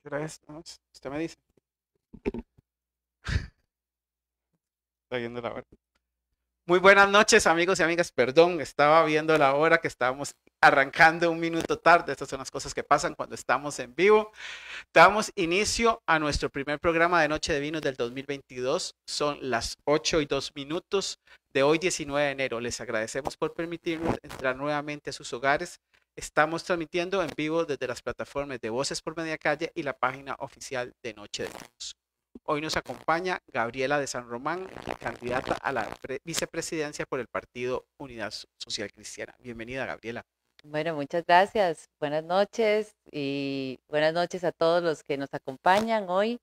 Gracias. No, usted me dice. Está viendo la hora. Muy buenas noches, amigos y amigas. Perdón, estaba viendo la hora que estábamos arrancando un minuto tarde. Estas son las cosas que pasan cuando estamos en vivo. Damos inicio a nuestro primer programa de Noche de Vinos del 2022. Son las 8:02 de hoy, 19 de enero. Les agradecemos por permitirnos entrar nuevamente a sus hogares. Estamos transmitiendo en vivo desde las plataformas de Voces por Media Calle y la página oficial de Noche de Vinos. Hoy nos acompaña Gabriela de San Román, candidata a la vicepresidencia por el Partido Unidad Social Cristiana. Bienvenida, Gabriela. Bueno, muchas gracias. Buenas noches y buenas noches a todos los que nos acompañan hoy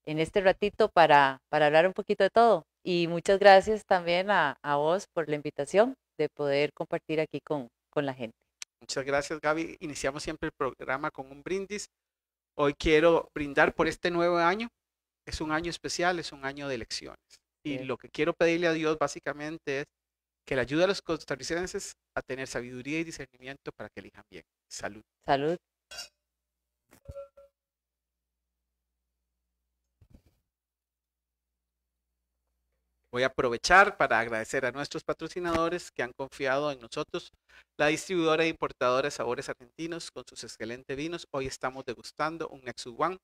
en este ratito para hablar un poquito de todo. Y muchas gracias también a vos por la invitación de poder compartir aquí con la gente. Muchas gracias, Gaby. Iniciamos siempre el programa con un brindis. Hoy quiero brindar por este nuevo año. Es un año especial, es un año de elecciones. Y Yes. lo que quiero pedirle a Dios básicamente es que le ayude a los costarricenses a tener sabiduría y discernimiento para que elijan bien. Salud. Salud. Voy a aprovechar para agradecer a nuestros patrocinadores que han confiado en nosotros, la distribuidora e importadora de sabores argentinos con sus excelentes vinos. Hoy estamos degustando un Nexus One,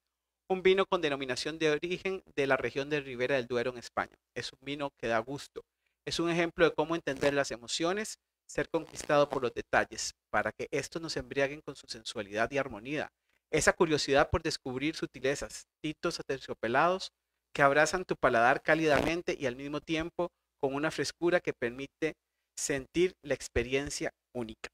un vino con denominación de origen de la región de Ribera del Duero en España. Es un vino que da gusto. Es un ejemplo de cómo entender las emociones, ser conquistado por los detalles, para que estos nos embriaguen con su sensualidad y armonía. Esa curiosidad por descubrir sutilezas, titos aterciopelados que abrazan tu paladar cálidamente y al mismo tiempo con una frescura que permite sentir la experiencia única.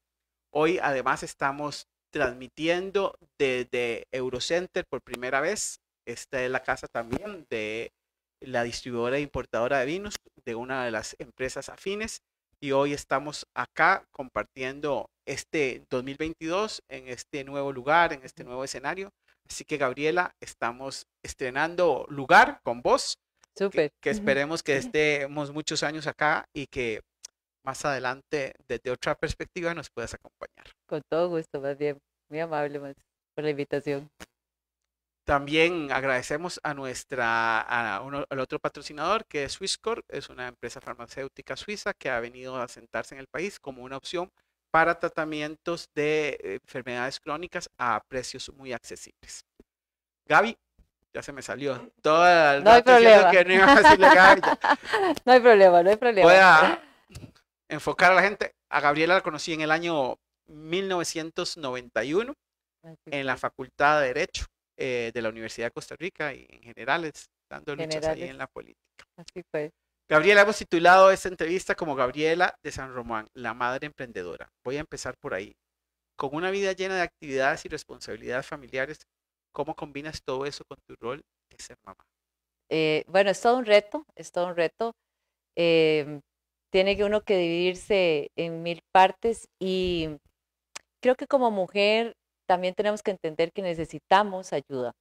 Hoy además estamos transmitiendo desde Eurocenter por primera vez. Esta es la casa también de la distribuidora e importadora de vinos de una de las empresas afines. Y hoy estamos acá compartiendo este 2022 en este nuevo lugar, en este Ujú. nuevo escenario. Así que Gabriela, estamos estrenando lugar con vos, Súper. que esperemos que estemos muchos años acá y que más adelante desde otra perspectiva nos puedas acompañar. Con todo gusto, más bien. Muy amable, más, por la invitación. También agradecemos a al otro patrocinador que es Swisscorp, es una empresa farmacéutica suiza que ha venido a sentarse en el país como una opción para tratamientos de enfermedades crónicas a precios muy accesibles. Gaby, ya se me salió todo el No hay rato diciendo problema. que no iba a decirle Gaby. No hay problema, no hay Voy problema. a enfocar a la gente. A Gabriela la conocí en el año 1991 Así en la fue. Facultad de Derecho de la Universidad de Costa Rica y en general dando luchas ahí Generales, en la política. así fue. Gabriela, hemos titulado esta entrevista como Gabriela de San Román, la madre emprendedora. Voy a empezar por ahí. Con una vida llena de actividades y responsabilidades familiares, ¿cómo combinas todo eso con tu rol de ser mamá? Bueno, es todo un reto, es todo un reto. em, Tiene que uno que dividirse en mil partes y creo que como mujer también tenemos que entender que necesitamos ayuda.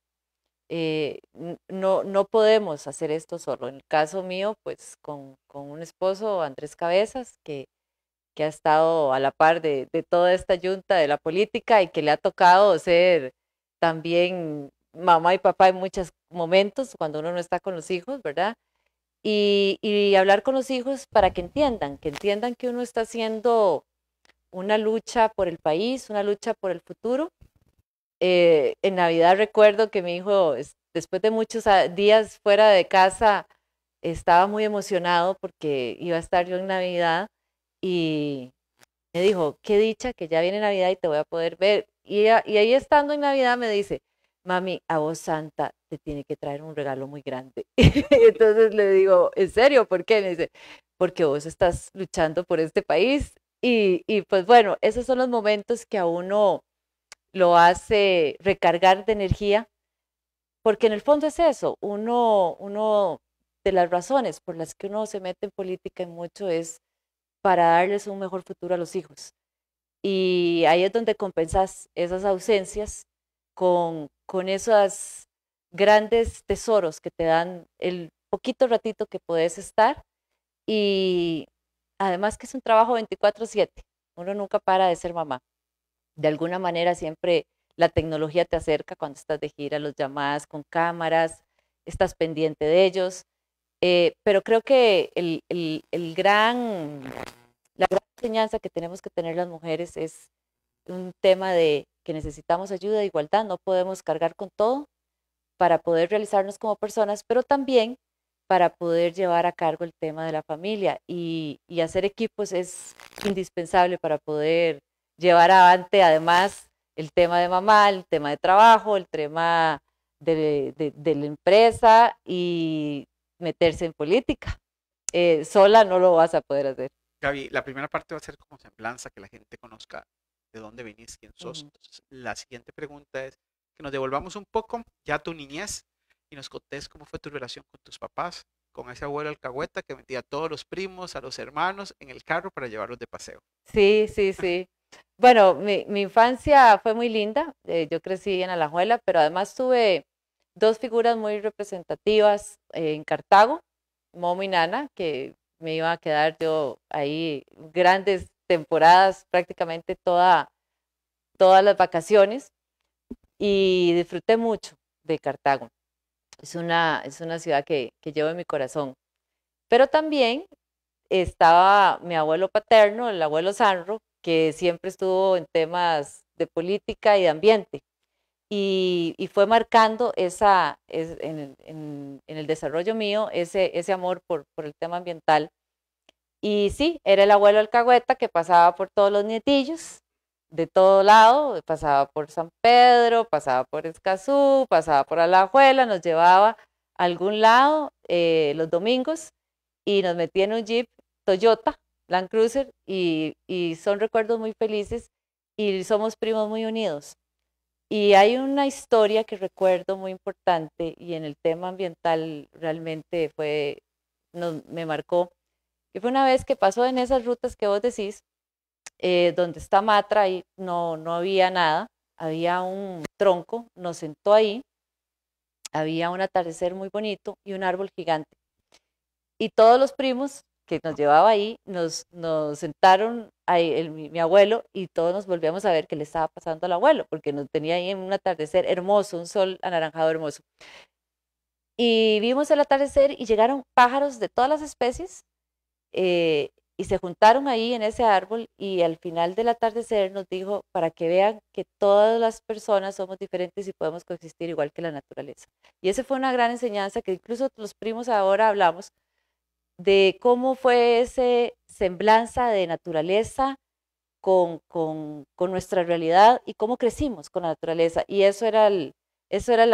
No podemos hacer esto solo. En el caso mío, pues con un esposo, Andrés Cabezas, que ha estado a la par de toda esta yunta de la política y que le ha tocado ser también mamá y papá en muchos momentos cuando uno no está con los hijos, ¿verdad? Y hablar con los hijos para que entiendan que uno está haciendo una lucha por el país, una lucha por el futuro. En Navidad recuerdo que mi hijo, después de muchos días fuera de casa, estaba muy emocionado porque iba a estar yo en Navidad y me dijo, qué dicha que ya viene Navidad y te voy a poder ver. Y ahí estando en Navidad me dice, mami, a vos Santa te tiene que traer un regalo muy grande. Y entonces le digo, ¿en serio? ¿Por qué? Me dice, porque vos estás luchando por este país. Y pues bueno, esos son los momentos que a uno lo hace recargar de energía, porque en el fondo es eso, uno de las razones por las que uno se mete en política en mucho es para darles un mejor futuro a los hijos. Y ahí es donde compensas esas ausencias con esos grandes tesoros que te dan el poquito ratito que puedes estar. Y además que es un trabajo 24/7, uno nunca para de ser mamá. De alguna manera siempre la tecnología te acerca cuando estás de gira, los llamadas con cámaras, estás pendiente de ellos. Pero creo que la gran enseñanza que tenemos que tener las mujeres es un tema de que necesitamos ayuda de igualdad, no podemos cargar con todo para poder realizarnos como personas, pero también para poder llevar a cargo el tema de la familia y hacer equipos es indispensable para poder llevar adelante además el tema de mamá, el tema de trabajo, el tema de la empresa y meterse en política. Sola no lo vas a poder hacer. Gaby, la primera parte va a ser como semblanza, que la gente conozca de dónde venís, quién sos. Entonces, la siguiente pregunta es que nos devolvamos un poco ya a tu niñez y nos contés cómo fue tu relación con tus papás, con ese abuelo alcahueta que metía a todos los primos, a los hermanos en el carro para llevarlos de paseo. Sí, sí, sí. Bueno, mi infancia fue muy linda. Yo crecí en Alajuela, pero además tuve dos figuras muy representativas en Cartago, Momo y Nana, que me iba a quedar yo ahí grandes temporadas, prácticamente todas las vacaciones, y disfruté mucho de Cartago. Es una ciudad que llevo en mi corazón. Pero también estaba mi abuelo paterno, el abuelo Sanro, que siempre estuvo en temas de política y de ambiente. Y fue marcando en el desarrollo mío ese amor por el tema ambiental. Y sí, era el abuelo alcahueta que pasaba por todos los nietillos, de todo lado, pasaba por San Pedro, pasaba por Escazú, pasaba por Alajuela, nos llevaba a algún lado los domingos y nos metía en un Jeep Toyota, Land Cruiser, y son recuerdos muy felices y somos primos muy unidos. Y hay una historia que recuerdo muy importante y en el tema ambiental realmente me marcó, que fue una vez que pasó en esas rutas que vos decís, donde está Matra, y no había nada, había un tronco, nos sentó ahí, había un atardecer muy bonito y un árbol gigante. Y todos los primos que nos llevaba ahí, nos sentaron ahí, mi abuelo, y todos nos volvíamos a ver qué le estaba pasando al abuelo, porque nos tenía ahí en un atardecer hermoso, un sol anaranjado hermoso. Y vimos el atardecer y llegaron pájaros de todas las especies y se juntaron ahí en ese árbol y al final del atardecer nos dijo para que vean que todas las personas somos diferentes y podemos coexistir igual que la naturaleza. Y esa fue una gran enseñanza que incluso los primos ahora hablamos de cómo fue ese semblanza de naturaleza con nuestra realidad y cómo crecimos con la naturaleza. Y eso era el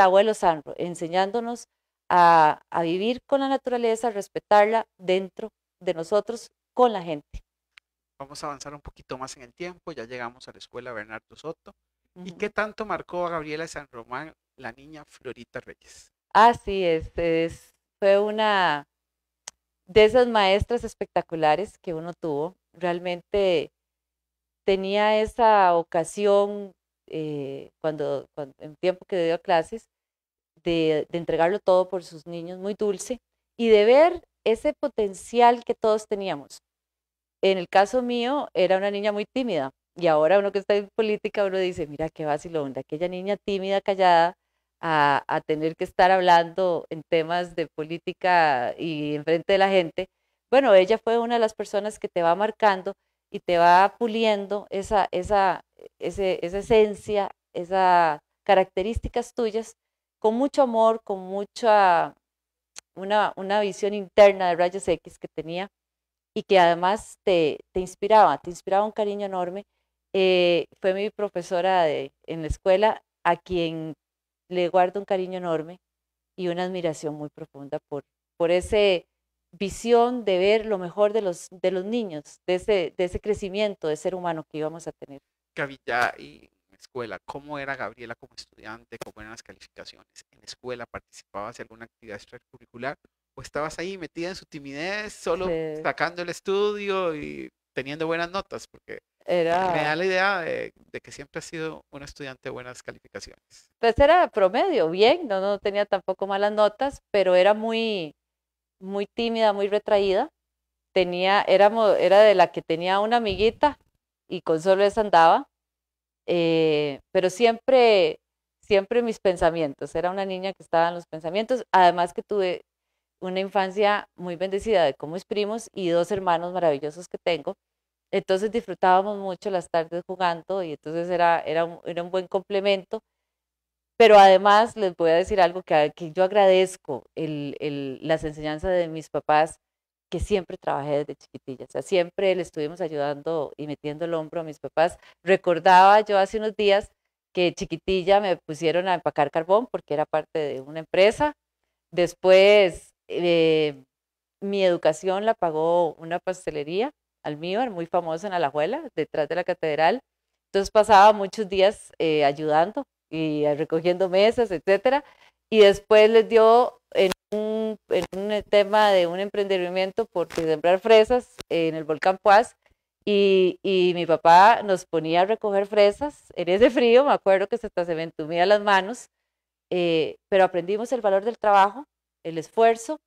abuelo Sanro, enseñándonos a vivir con la naturaleza, a respetarla dentro de nosotros, con la gente. Vamos a avanzar un poquito más en el tiempo, ya llegamos a la escuela Bernardo Soto. ¿Y qué Ujú. tanto marcó a Gabriela de San Román la niña Florita Reyes? Ah, sí, fue una de esas maestras espectaculares que uno tuvo. Realmente tenía esa ocasión en tiempo que dio clases de entregarlo todo por sus niños, muy dulce, y de ver ese potencial que todos teníamos. En el caso mío, era una niña muy tímida, y ahora uno que está en política, uno dice, mira qué vacilón, de aquella niña tímida, callada, a tener que estar hablando en temas de política y enfrente de la gente. Bueno, ella fue una de las personas que te va marcando y te va puliendo esa esencia, esas características tuyas, con mucho amor, con una visión interna de rayos X que tenía y que además te inspiraba un cariño enorme. Fue mi profesora en la escuela a quien le guardo un cariño enorme y una admiración muy profunda por ese visión de ver lo mejor de los niños, de ese crecimiento de ser humano que íbamos a tener. Gaby, ya y en escuela, ¿cómo era Gabriela como estudiante? ¿Cómo eran las calificaciones? ¿En la escuela participabas en alguna actividad extracurricular? ¿O estabas ahí metida en su timidez, solo Se- sacando el estudio y teniendo buenas notas? Porque me da Era, la idea de que siempre has sido un estudiante de buenas calificaciones. pues era promedio, bien, no tenía tampoco malas notas, pero era muy tímida, muy retraída. Era de la que tenía una amiguita y con solo esa andaba. pero siempre, siempre mis pensamientos, era una niña que estaba en los pensamientos, además que tuve una infancia muy bendecida de como mis primos y dos hermanos maravillosos que tengo, entonces disfrutábamos mucho las tardes jugando y entonces era un buen complemento, pero además les voy a decir algo que yo agradezco, las enseñanzas de mis papás, que siempre trabajé desde chiquitilla, o sea, siempre le estuvimos ayudando y metiendo el hombro a mis papás. Recordaba yo hace unos días que chiquitilla me pusieron a empacar carbón porque era parte de una empresa. Después, mi educación la pagó una pastelería, Almíbar, muy famosa en Alajuela, detrás de la catedral. Entonces pasaba muchos días ayudando y recogiendo mesas, etcétera. Y después les dio en un tema de un emprendimiento por sembrar fresas en el volcán Poás. Y mi papá nos ponía a recoger fresas en ese frío, me acuerdo que hasta se me entumía las manos, pero aprendimos el valor del trabajo, el esfuerzo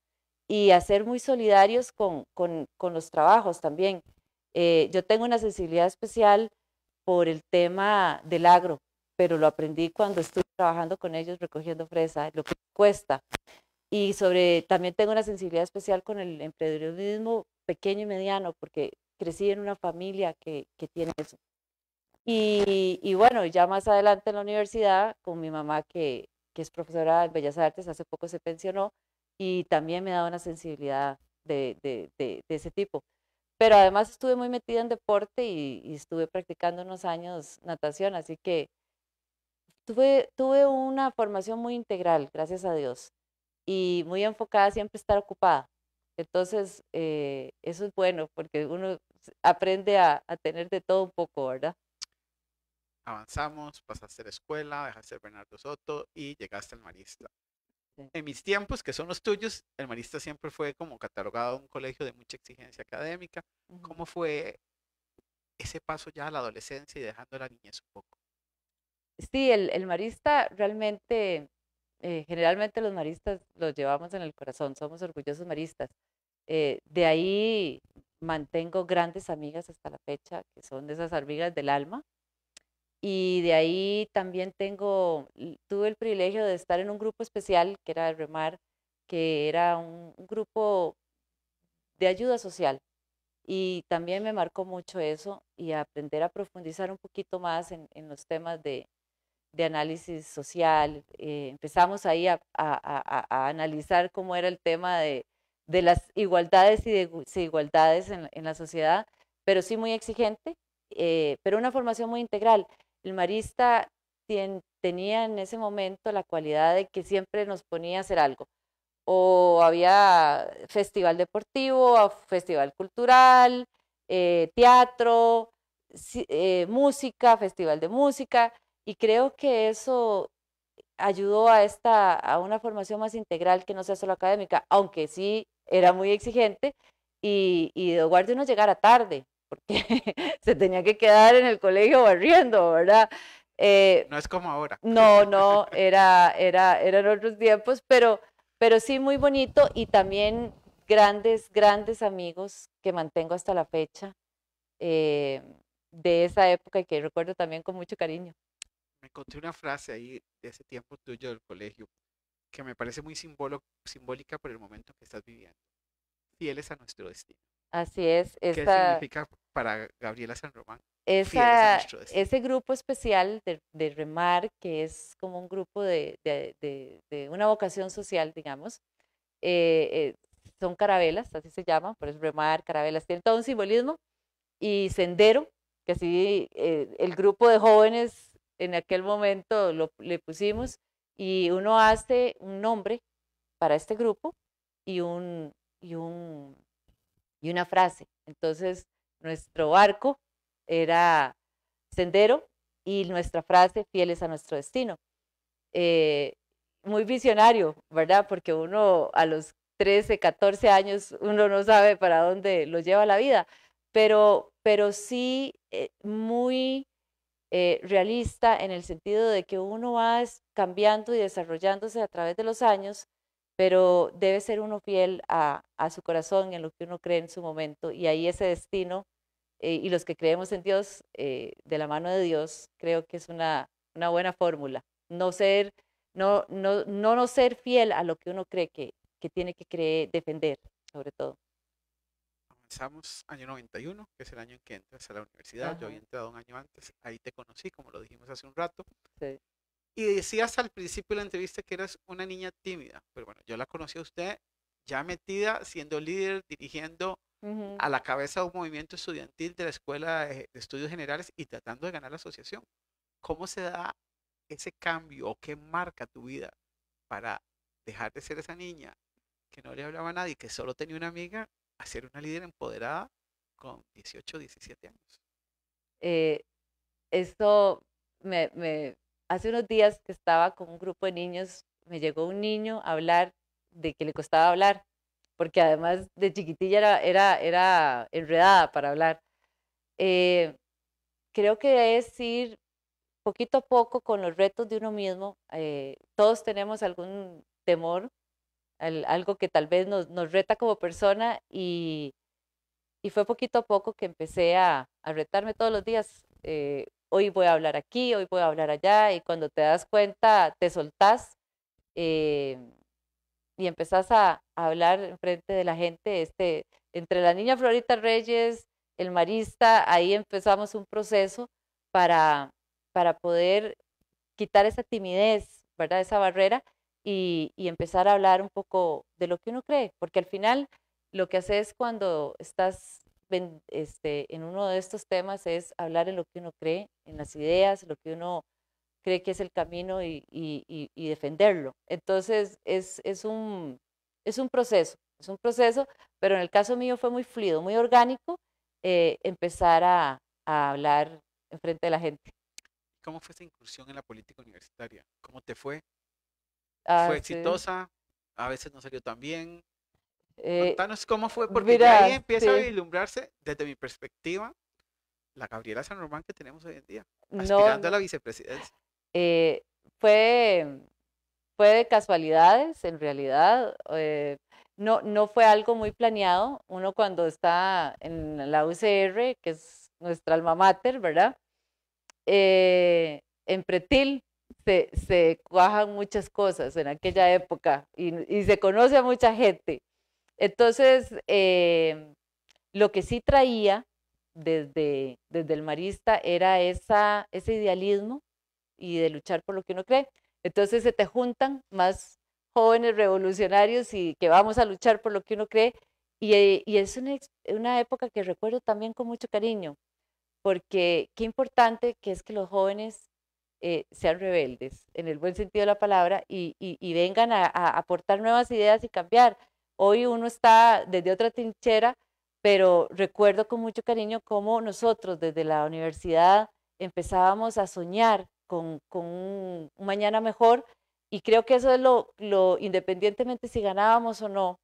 y a ser muy solidarios con los trabajos también. Yo tengo una sensibilidad especial por el tema del agro, pero lo aprendí cuando estuve trabajando con ellos recogiendo fresa, lo que cuesta. Y también tengo una sensibilidad especial con el emprendedurismo pequeño y mediano, porque crecí en una familia que tiene eso. Y bueno, ya más adelante en la universidad, con mi mamá que es profesora en Bellas Artes, hace poco se pensionó, y también me da una sensibilidad de ese tipo. Pero además estuve muy metida en deporte y estuve practicando unos años natación, así que tuve una formación muy integral, gracias a Dios, y muy enfocada siempre a estar ocupada. Entonces, eso es bueno porque uno aprende a tener de todo un poco, ¿verdad? Avanzamos, pasaste a la escuela, dejaste de Bernardo Soto y llegaste al Marista. Sí. En mis tiempos, que son los tuyos, el Marista siempre fue como catalogado un colegio de mucha exigencia académica. Ujú. ¿Cómo fue ese paso ya a la adolescencia y dejando la niñez un poco? Sí, el marista realmente, generalmente los maristas los llevamos en el corazón, somos orgullosos maristas. De ahí mantengo grandes amigas hasta la fecha, que son de esas amigas del alma. Y de ahí también tuve el privilegio de estar en un grupo especial, que era el REMAR, que era un grupo de ayuda social. Y también me marcó mucho eso y aprender a profundizar un poquito más en los temas de análisis social. Empezamos ahí a analizar cómo era el tema de las igualdades y desigualdades en la sociedad, pero sí muy exigente, pero una formación muy integral. El marista tenía en ese momento la cualidad de que siempre nos ponía a hacer algo. O había festival deportivo, o festival cultural, teatro, música, festival de música, y creo que eso ayudó a una formación más integral que no sea solo académica, aunque sí era muy exigente y de guardia uno llegara tarde, porque se tenía que quedar en el colegio barriendo, ¿verdad? Eh, No es como ahora. no, no, eran otros tiempos, pero sí muy bonito y también grandes, grandes amigos que mantengo hasta la fecha eh, de esa época y que recuerdo también con mucho cariño. Me encontré una frase ahí de ese tiempo tuyo del colegio que me parece muy simbólica por el momento que estás viviendo. Fieles a nuestro destino. Así es, ¿Qué significa para Gabriela San Román? Fieles a nuestro destino. ese grupo especial de Remar, que es como un grupo de una vocación social, digamos, eh, son carabelas, así se llaman, por eso Remar, carabelas, tienen todo un simbolismo, y Sendero, que sí, el grupo de jóvenes en aquel momento le pusimos, y uno hace un nombre para este grupo y y un, y una frase. Entonces, nuestro barco era Sendero y nuestra frase, fieles a nuestro destino. Eh, Muy visionario, ¿verdad? Porque uno a los 13, 14 años, uno no sabe para dónde lo lleva la vida, pero sí muy realista en el sentido de que uno va cambiando y desarrollándose a través de los años, pero debe ser uno fiel a su corazón y en lo que uno cree en su momento, y ahí ese destino y los que creemos en Dios, de la mano de Dios, creo que es una buena fórmula. No ser, no ser fiel a lo que uno cree que tiene que creer, defender, sobre todo. Avanzamos año 91, que es el año en que entras a la universidad. Yo Ajá, había entrado un año antes, ahí te conocí, como lo dijimos hace un rato. sí. Y decías al principio de la entrevista que eras una niña tímida, pero bueno, yo la conocí a usted ya metida, siendo líder, dirigiendo Ujú. a la cabeza de un movimiento estudiantil de la Escuela de Estudios Generales y tratando de ganar la asociación. ¿Cómo se da ese cambio o qué marca tu vida para dejar de ser esa niña que no le hablaba a nadie, que solo tenía una amiga, a ser una líder empoderada con 18, 17 años? Eh, Esto hace unos días que estaba con un grupo de niños, me llegó un niño a hablar de que le costaba hablar, porque además de chiquitilla era enredada para hablar. Eh, Creo que es ir poquito a poco con los retos de uno mismo. Todos tenemos algún temor, algo que tal vez nos reta como persona y fue poquito a poco que empecé a retarme todos los días. Hoy voy a hablar aquí, hoy voy a hablar allá, y cuando te das cuenta, te soltás eh, y empezás a hablar en frente de la gente. Entre la niña Florita Reyes, el marista, ahí empezamos un proceso para, para poder quitar esa timidez, ¿verdad? Esa barrera y empezar a hablar un poco de lo que uno cree, porque al final lo que haces cuando estás en uno de estos temas es hablar en lo que uno cree, en las ideas, lo que uno cree que es el camino y defenderlo. Entonces es un proceso, pero en el caso mío fue muy fluido, muy orgánico empezar a hablar en frente de la gente. ¿Cómo fue esa incursión en la política universitaria? ¿Cómo te fue? Ah, ¿Fue sí. exitosa? A veces no salió tan bien. Eh, Contanos cómo fue, porque ya ahí Mira, empieza a sí, vislumbrarse, desde mi perspectiva, la Gabriela San Román que tenemos hoy en día, no, aspirando a no, la vicepresidencia. eh, fue, fue de casualidades, en realidad, no fue algo muy planeado. Uno cuando está en la UCR, que es nuestra alma mater, ¿verdad? En Pretil se cuajan muchas cosas en aquella época y se conoce a mucha gente. Entonces, lo que sí traía desde el marista era ese idealismo y de luchar por lo que uno cree. Entonces se te juntan más jóvenes revolucionarios y que vamos a luchar por lo que uno cree. Y es una época que recuerdo también con mucho cariño, porque qué importante que es que los jóvenes sean rebeldes, en el buen sentido de la palabra, y vengan a aportar nuevas ideas y cambiar. Hoy uno está desde otra trinchera, pero recuerdo con mucho cariño cómo nosotros desde la universidad empezábamos a soñar con un mañana mejor, y creo que eso es independientemente si ganábamos o no,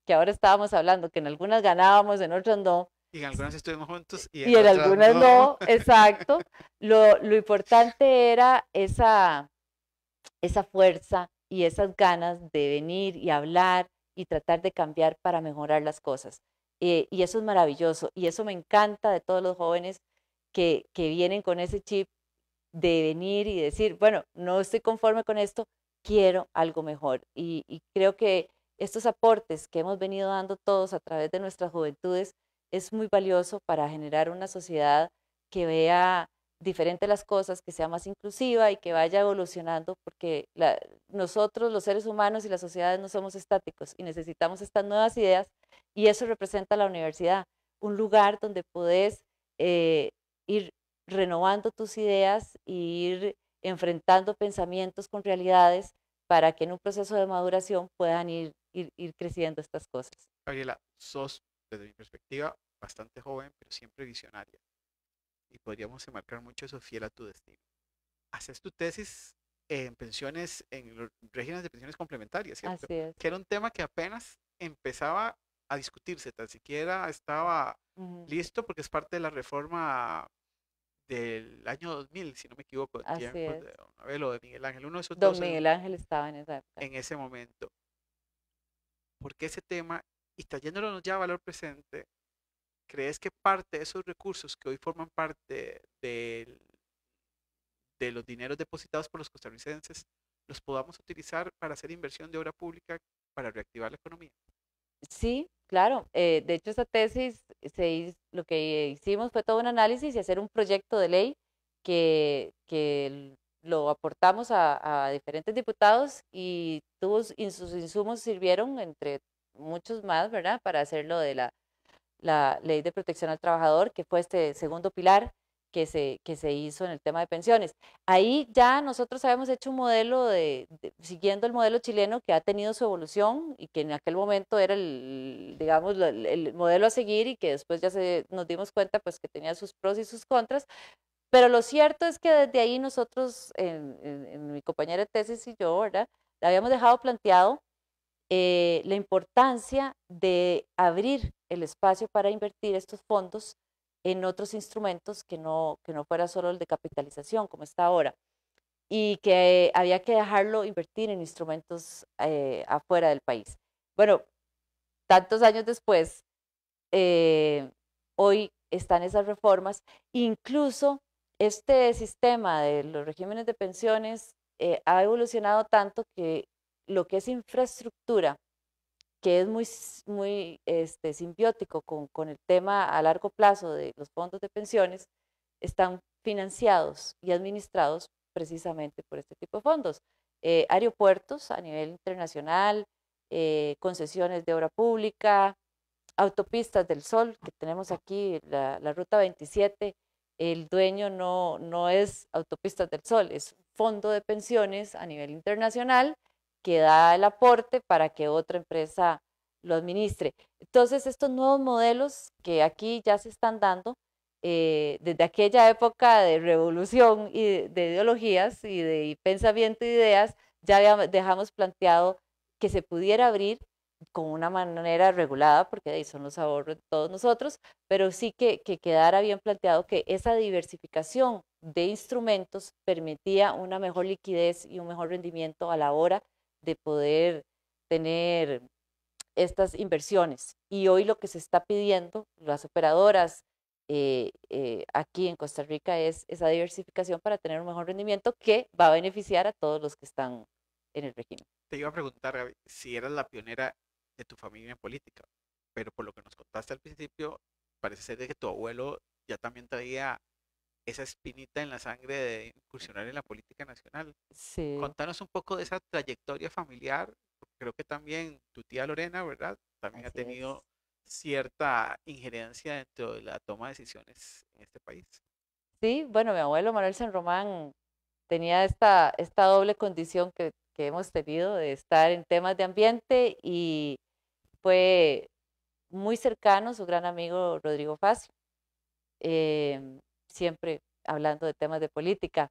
que ahora estábamos hablando, que en algunas ganábamos, en otras no, Y en algunas estuvimos juntos y en y en otras algunas no. no, exacto. Lo importante era esa fuerza y esas ganas de venir y hablar y tratar de cambiar para mejorar las cosas. Y eso es maravilloso. Y eso me encanta de todos los jóvenes que vienen con ese chip de venir y decir, bueno, no estoy conforme con esto, quiero algo mejor. Y creo que estos aportes que hemos venido dando todos a través de nuestras juventudes es muy valioso para generar una sociedad que vea diferente las cosas, que sea más inclusiva y que vaya evolucionando, porque nosotros los seres humanos y las sociedades no somos estáticos y necesitamos estas nuevas ideas, y eso representa la universidad, un lugar donde podés ir renovando tus ideas e ir enfrentando pensamientos con realidades para que en un proceso de maduración puedan ir creciendo estas cosas. Gabriela, sos, desde mi perspectiva, bastante joven, pero siempre visionaria. Y podríamos enmarcar mucho eso fiel a tu destino. Haces tu tesis en pensiones, en los regímenes de pensiones complementarias, ¿cierto? Así es. Que era un tema que apenas empezaba a discutirse, tan siquiera estaba Ujú. listo porque es parte de la reforma del año 2000, si no me equivoco, en Así tiempos es. de Don Abel o de Miguel Ángel, uno de esos Don dos Miguel Ángel estaba en esa época. en ese momento. Porque ese tema, y trayéndolo ya a valor presente, ¿crees que parte de esos recursos que hoy forman parte de los dineros depositados por los costarricenses los podamos utilizar para hacer inversión de obra pública para reactivar la economía? Sí, claro. De hecho, esta tesis, lo que hicimos fue todo un análisis y hacer un proyecto de ley que lo aportamos a diferentes diputados y sus insumos sirvieron, entre muchos más, ¿verdad?, para hacerlo de la Ley de Protección al Trabajador, que fue este segundo pilar que se hizo en el tema de pensiones. Ahí ya nosotros habíamos hecho un modelo siguiendo el modelo chileno que ha tenido su evolución y que en aquel momento era digamos, el modelo a seguir y que después nos dimos cuenta pues que tenía sus pros y sus contras, pero lo cierto es que desde ahí nosotros, en mi compañera de tesis y yo, ¿verdad?, le habíamos dejado planteado la importancia de abrir el espacio para invertir estos fondos en otros instrumentos que no fuera solo el de capitalización, como está ahora, y que había que dejarlo invertir en instrumentos afuera del país. Bueno, tantos años después, eh, hoy están esas reformas, incluso este sistema de los regímenes de pensiones ha evolucionado tanto que lo que es infraestructura, que es muy simbiótico con el tema a largo plazo de los fondos de pensiones, están financiados y administrados precisamente por este tipo de fondos. Aeropuertos a nivel internacional, concesiones de obra pública, autopistas del Sol, que tenemos aquí, la Ruta 27, el dueño no es Autopistas del Sol, es un fondo de pensiones a nivel internacional que da el aporte para que otra empresa lo administre. Entonces, estos nuevos modelos que aquí ya se están dando, desde aquella época de revolución y de ideologías y de pensamiento y ideas, ya dejamos planteado que se pudiera abrir con una manera regulada, porque ahí son los ahorros de todos nosotros, pero sí que quedara bien planteado que esa diversificación de instrumentos permitía una mejor liquidez y un mejor rendimiento a la hora de poder tener estas inversiones. Y hoy lo que se está pidiendo, las operadoras aquí en Costa Rica, es esa diversificación para tener un mejor rendimiento que va a beneficiar a todos los que están en el régimen. Te iba a preguntar, Gaby, si eras la pionera de tu familia en política, pero por lo que nos contaste al principio, parece ser de que tu abuelo ya también traía esa espinita en la sangre de incursionar en la política nacional. Sí, Contanos un poco de esa trayectoria familiar. Porque creo que también tu tía Lorena, ¿verdad? También ha así es. tenido cierta injerencia dentro de la toma de decisiones en este país. Sí, bueno, mi abuelo Manuel San Román tenía esta doble condición que hemos tenido de estar en temas de ambiente y fue muy cercano su gran amigo Rodrigo Facio, siempre hablando de temas de política.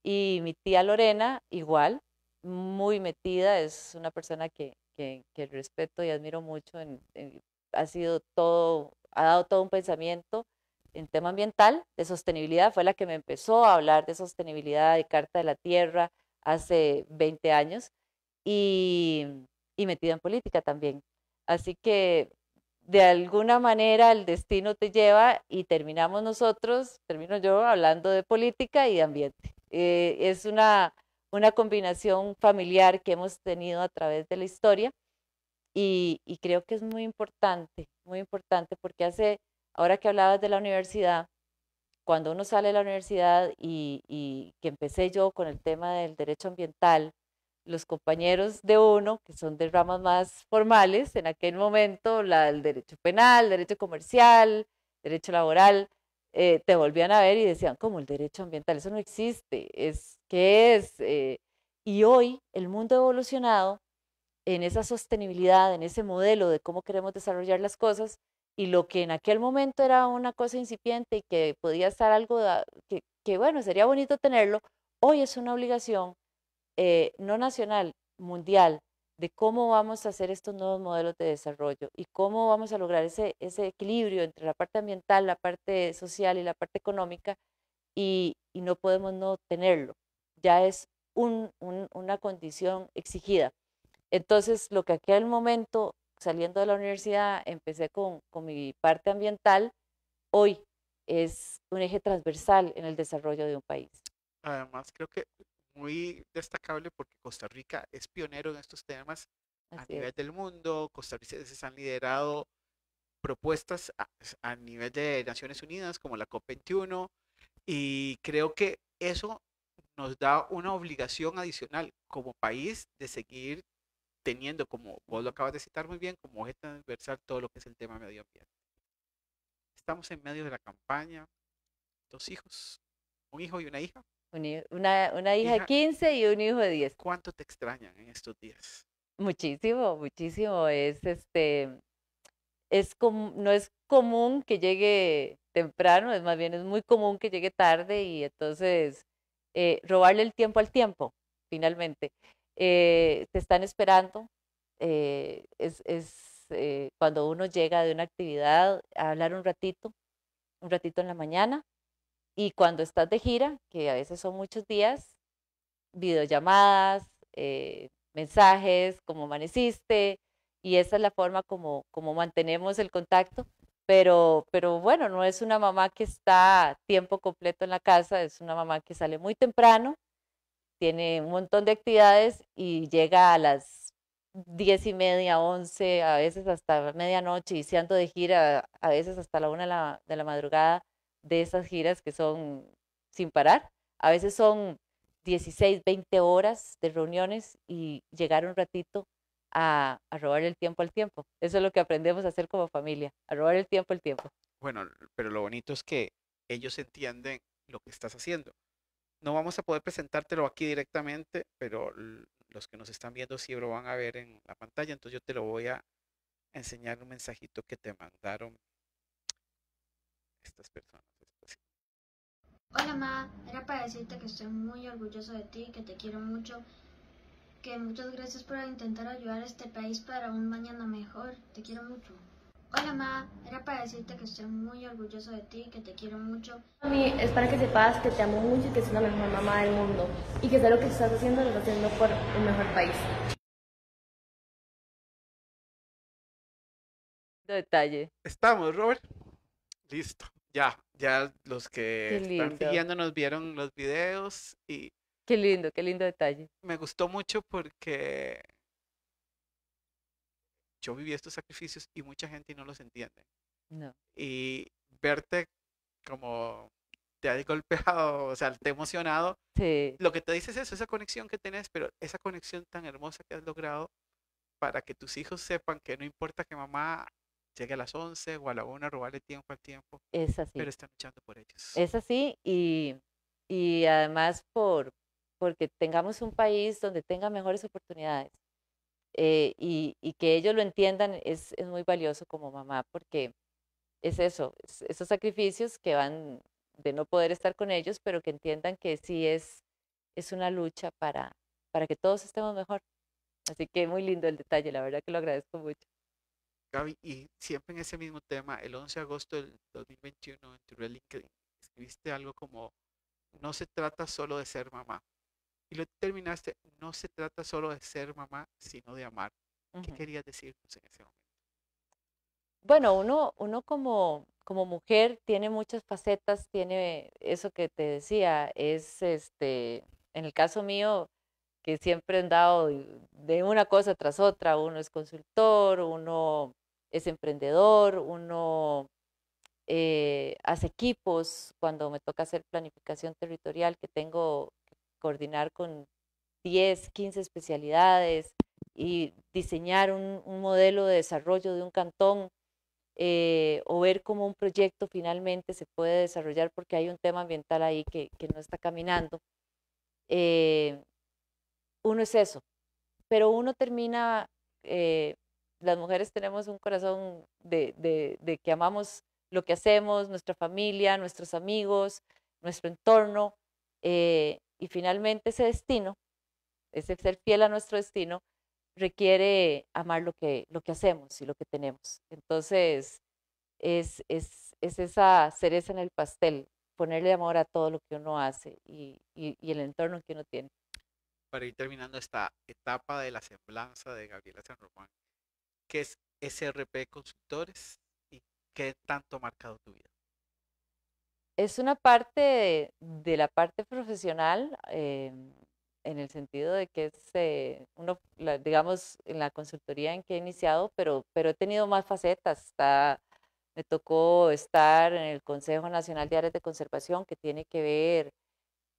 Y mi tía Lorena, igual, muy metida, es una persona que respeto y admiro mucho, ha sido todo, ha dado todo un pensamiento en tema ambiental, de sostenibilidad, fue la que me empezó a hablar de sostenibilidad, de Carta de la Tierra, hace 20 años, y, y metida en política también. Así que de alguna manera el destino te lleva y terminamos nosotros, termino yo hablando de política y de ambiente. Es una combinación familiar que hemos tenido a través de la historia y creo que es muy importante porque ahora que hablabas de la universidad, cuando uno sale de la universidad y que empecé yo con el tema del derecho ambiental, los compañeros de uno, que son de ramas más formales, en aquel momento, el derecho penal, derecho comercial, derecho laboral, te volvían a ver y decían, ¿cómo el derecho ambiental? Eso no existe, ¿qué es? Y hoy el mundo ha evolucionado en esa sostenibilidad, en ese modelo de cómo queremos desarrollar las cosas, y lo que en aquel momento era una cosa incipiente y que podía estar algo bueno, sería bonito tenerlo, hoy es una obligación no nacional, mundial, de cómo vamos a hacer estos nuevos modelos de desarrollo y cómo vamos a lograr ese equilibrio entre la parte ambiental, la parte social y la parte económica, y no podemos no tenerlo. Ya es una condición exigida. Entonces, lo que aquel momento saliendo de la universidad empecé con mi parte ambiental, hoy es un eje transversal en el desarrollo de un país. Además, creo que muy destacable porque Costa Rica es pionero en estos temas a Así nivel es. del mundo. Costarricenses han liderado propuestas a nivel de Naciones Unidas como la COP21 y creo que eso nos da una obligación adicional como país de seguir teniendo, como vos lo acabas de citar muy bien, como eje transversal todo lo que es el tema medio ambiente. Estamos en medio de la campaña, dos hijos, un hijo y una hija. Una hija de Hija, 15 y un hijo de 10. ¿cuánto te extrañan en estos días? Muchísimo, muchísimo. No es común que llegue temprano, es más bien es muy común que llegue tarde y entonces robarle el tiempo al tiempo, finalmente. Te están esperando. Cuando uno llega de una actividad a hablar un ratito en la mañana, y cuando estás de gira, que a veces son muchos días, videollamadas, mensajes, cómo amaneciste, y esa es la forma como mantenemos el contacto. Pero bueno, no es una mamá que está tiempo completo en la casa, es una mamá que sale muy temprano, tiene un montón de actividades y llega a las 10:30, 11, a veces hasta medianoche, y se ando de gira, a veces hasta la 1 de la madrugada, de esas giras que son sin parar. A veces son 16, 20 horas de reuniones y llegar un ratito a robarle el tiempo al tiempo. Eso es lo que aprendemos a hacer como familia, a robar el tiempo al tiempo. Bueno, pero lo bonito es que ellos entienden lo que estás haciendo. No vamos a poder presentártelo aquí directamente, pero los que nos están viendo sí lo van a ver en la pantalla. Entonces yo te lo voy a enseñar un mensajito que te mandaron estas personas. Hola Ma, era para decirte que estoy muy orgulloso de ti, que te quiero mucho, que muchas gracias por intentar ayudar a este país para un mañana mejor. Te quiero mucho. Hola Ma, era para decirte que estoy muy orgulloso de ti, que te quiero mucho. Mami, es para que sepas que te amo mucho y que soy la mejor mamá del mundo y que sé lo que estás haciendo, lo estás haciendo por un mejor país. Detalle. Estamos, Robert. Listo. Ya los que Qué están lindo, siguiéndonos vieron los videos y qué lindo detalle. me gustó mucho porque yo viví estos sacrificios y mucha gente no los entiende. No, Y verte como te has golpeado, o sea, te ha emocionado, sí, lo que te dice es eso, esa conexión que tenés, pero esa conexión tan hermosa que has logrado para que tus hijos sepan que no importa que mamá llegue a las 11 o a la 1 a robarle tiempo al tiempo, es así. pero están luchando por ellos. Es así y además porque tengamos un país donde tenga mejores oportunidades, y que ellos lo entiendan es muy valioso como mamá porque es eso, esos sacrificios que van de no poder estar con ellos, pero que entiendan que sí es una lucha para que todos estemos mejor. Así que muy lindo el detalle, la verdad que lo agradezco mucho. Gaby, y siempre en ese mismo tema, el 11 de agosto del 2021 en tu red LinkedIn, escribiste algo como, no se trata solo de ser mamá. Y lo terminaste, no se trata solo de ser mamá, sino de amar. ¿Qué Ujú. querías decirnos en ese momento? Bueno, uno como mujer tiene muchas facetas, tiene eso que te decía, en el caso mío, que siempre he andado de una cosa tras otra, uno es consultor, uno es emprendedor, uno hace equipos, cuando me toca hacer planificación territorial, que tengo que coordinar con 10, 15 especialidades y diseñar un modelo de desarrollo de un cantón, o ver cómo un proyecto finalmente se puede desarrollar porque hay un tema ambiental ahí que no está caminando. Eh, Uno es eso, pero uno termina, eh, las mujeres tenemos un corazón de que amamos lo que hacemos, nuestra familia, nuestros amigos, nuestro entorno, y finalmente ese destino, ese ser fiel a nuestro destino, requiere amar lo que hacemos y lo que tenemos. Entonces, es esa cereza en el pastel, ponerle amor a todo lo que uno hace y el entorno que uno tiene. Para ir terminando esta etapa de la semblanza de Gabriela San Román, ¿qué es SRP Consultores y qué tanto ha marcado tu vida? Es una parte de la parte profesional, en el sentido de que es, digamos, en la consultoría en que he iniciado, pero he tenido más facetas. Me tocó estar en el Consejo Nacional de Áreas de Conservación, que tiene que ver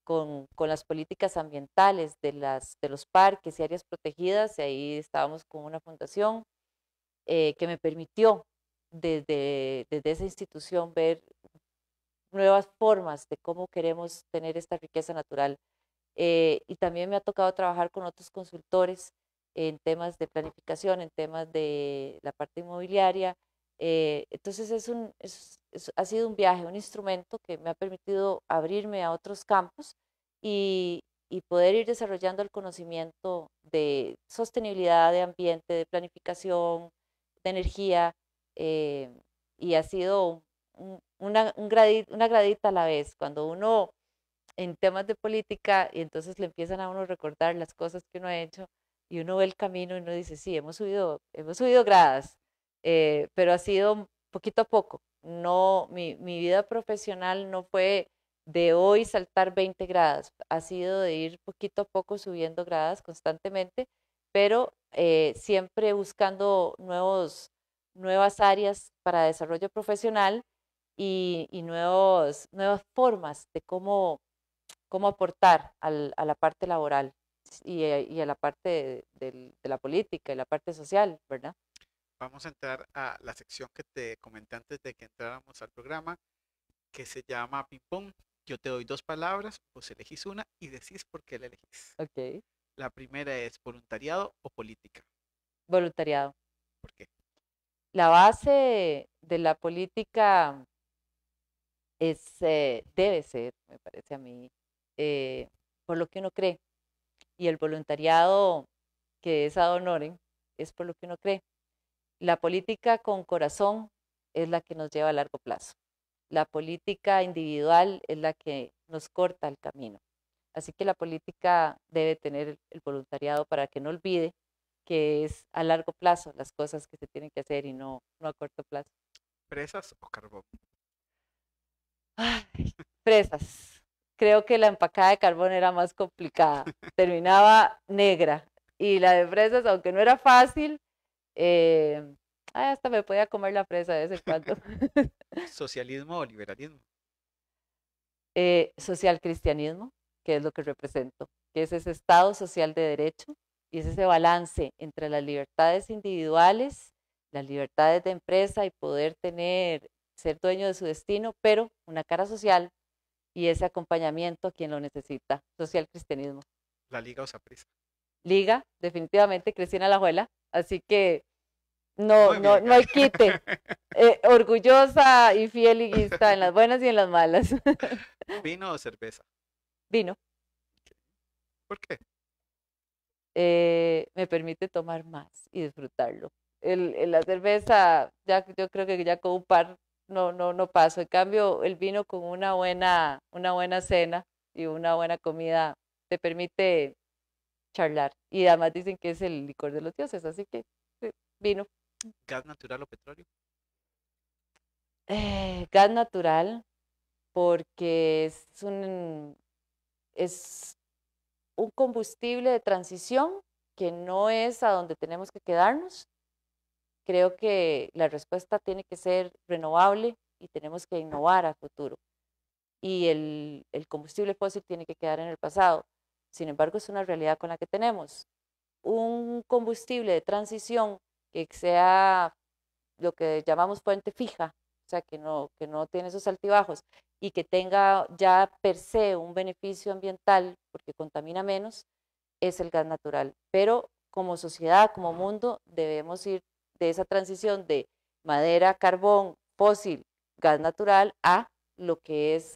con las políticas ambientales de los parques y áreas protegidas, y ahí estábamos con una fundación que me permitió desde esa institución ver nuevas formas de cómo queremos tener esta riqueza natural. Y también me ha tocado trabajar con otros consultores en temas de planificación, en temas de la parte inmobiliaria. Entonces ha sido un viaje, un instrumento que me ha permitido abrirme a otros campos y poder ir desarrollando el conocimiento de sostenibilidad, de ambiente, de planificación, de energía, eh, y ha sido una gradita a la vez. Cuando uno en temas de política y entonces le empiezan a uno recordar las cosas que uno ha hecho y uno ve el camino y uno dice, sí, hemos subido gradas, pero ha sido poquito a poco. No, mi vida profesional no fue de hoy saltar 20 gradas, ha sido de ir poquito a poco subiendo gradas constantemente, pero siempre buscando nuevas áreas para desarrollo profesional y nuevas formas de cómo aportar a la parte laboral y a la parte de la política y la parte social, ¿verdad? Vamos a entrar a la sección que te comenté antes de que entráramos al programa, que se llama Ping Pong. Yo te doy dos palabras, vos elegís una y decís por qué la elegís. Ok. La primera es voluntariado o política. Voluntariado. ¿Por qué? La base de la política debe ser, me parece a mí, por lo que uno cree. Y el voluntariado que es ad honorem es por lo que uno cree. La política con corazón es la que nos lleva a largo plazo. La política individual es la que nos corta el camino. Así que la política debe tener el voluntariado para que no olvide que es a largo plazo las cosas que se tienen que hacer y no a corto plazo. ¿Presas o carbón? Ay, fresas. Creo que la empacada de carbón era más complicada. Terminaba negra. Y la de fresas, aunque no era fácil, eh, hasta me podía comer la fresa de vez en cuando. ¿Socialismo o liberalismo? Social cristianismo, que es lo que represento, que es ese Estado social de derecho y es ese balance entre las libertades individuales, las libertades de empresa y poder ser dueño de su destino, pero una cara social y ese acompañamiento a quien lo necesita. Social cristianismo. ¿La Liga o Saprissa? Liga, definitivamente Cristina Alajuela, así que no, Muy bien. no hay quite. Orgullosa y fiel liguista en las buenas y en las malas. ¿Vino o cerveza? Vino. ¿Por qué? Me permite tomar más y disfrutarlo. La cerveza, ya, yo creo que ya con un par no paso. En cambio, el vino con una buena cena y una buena comida te permite charlar. Y además dicen que es el licor de los dioses, así que vino. ¿Gas natural o petróleo? Gas natural, porque es un combustible de transición que no es a donde tenemos que quedarnos. Creo que la respuesta tiene que ser renovable y tenemos que innovar a futuro. Y el combustible fósil tiene que quedar en el pasado. Sin embargo, es una realidad con la que tenemos. Un combustible de transición que sea lo que llamamos fuente fija, o sea, que no tiene esos altibajos y que tenga ya per se un beneficio ambiental porque contamina menos, es el gas natural. Pero como sociedad, como mundo, debemos ir de esa transición de madera, carbón, fósil, gas natural a lo que es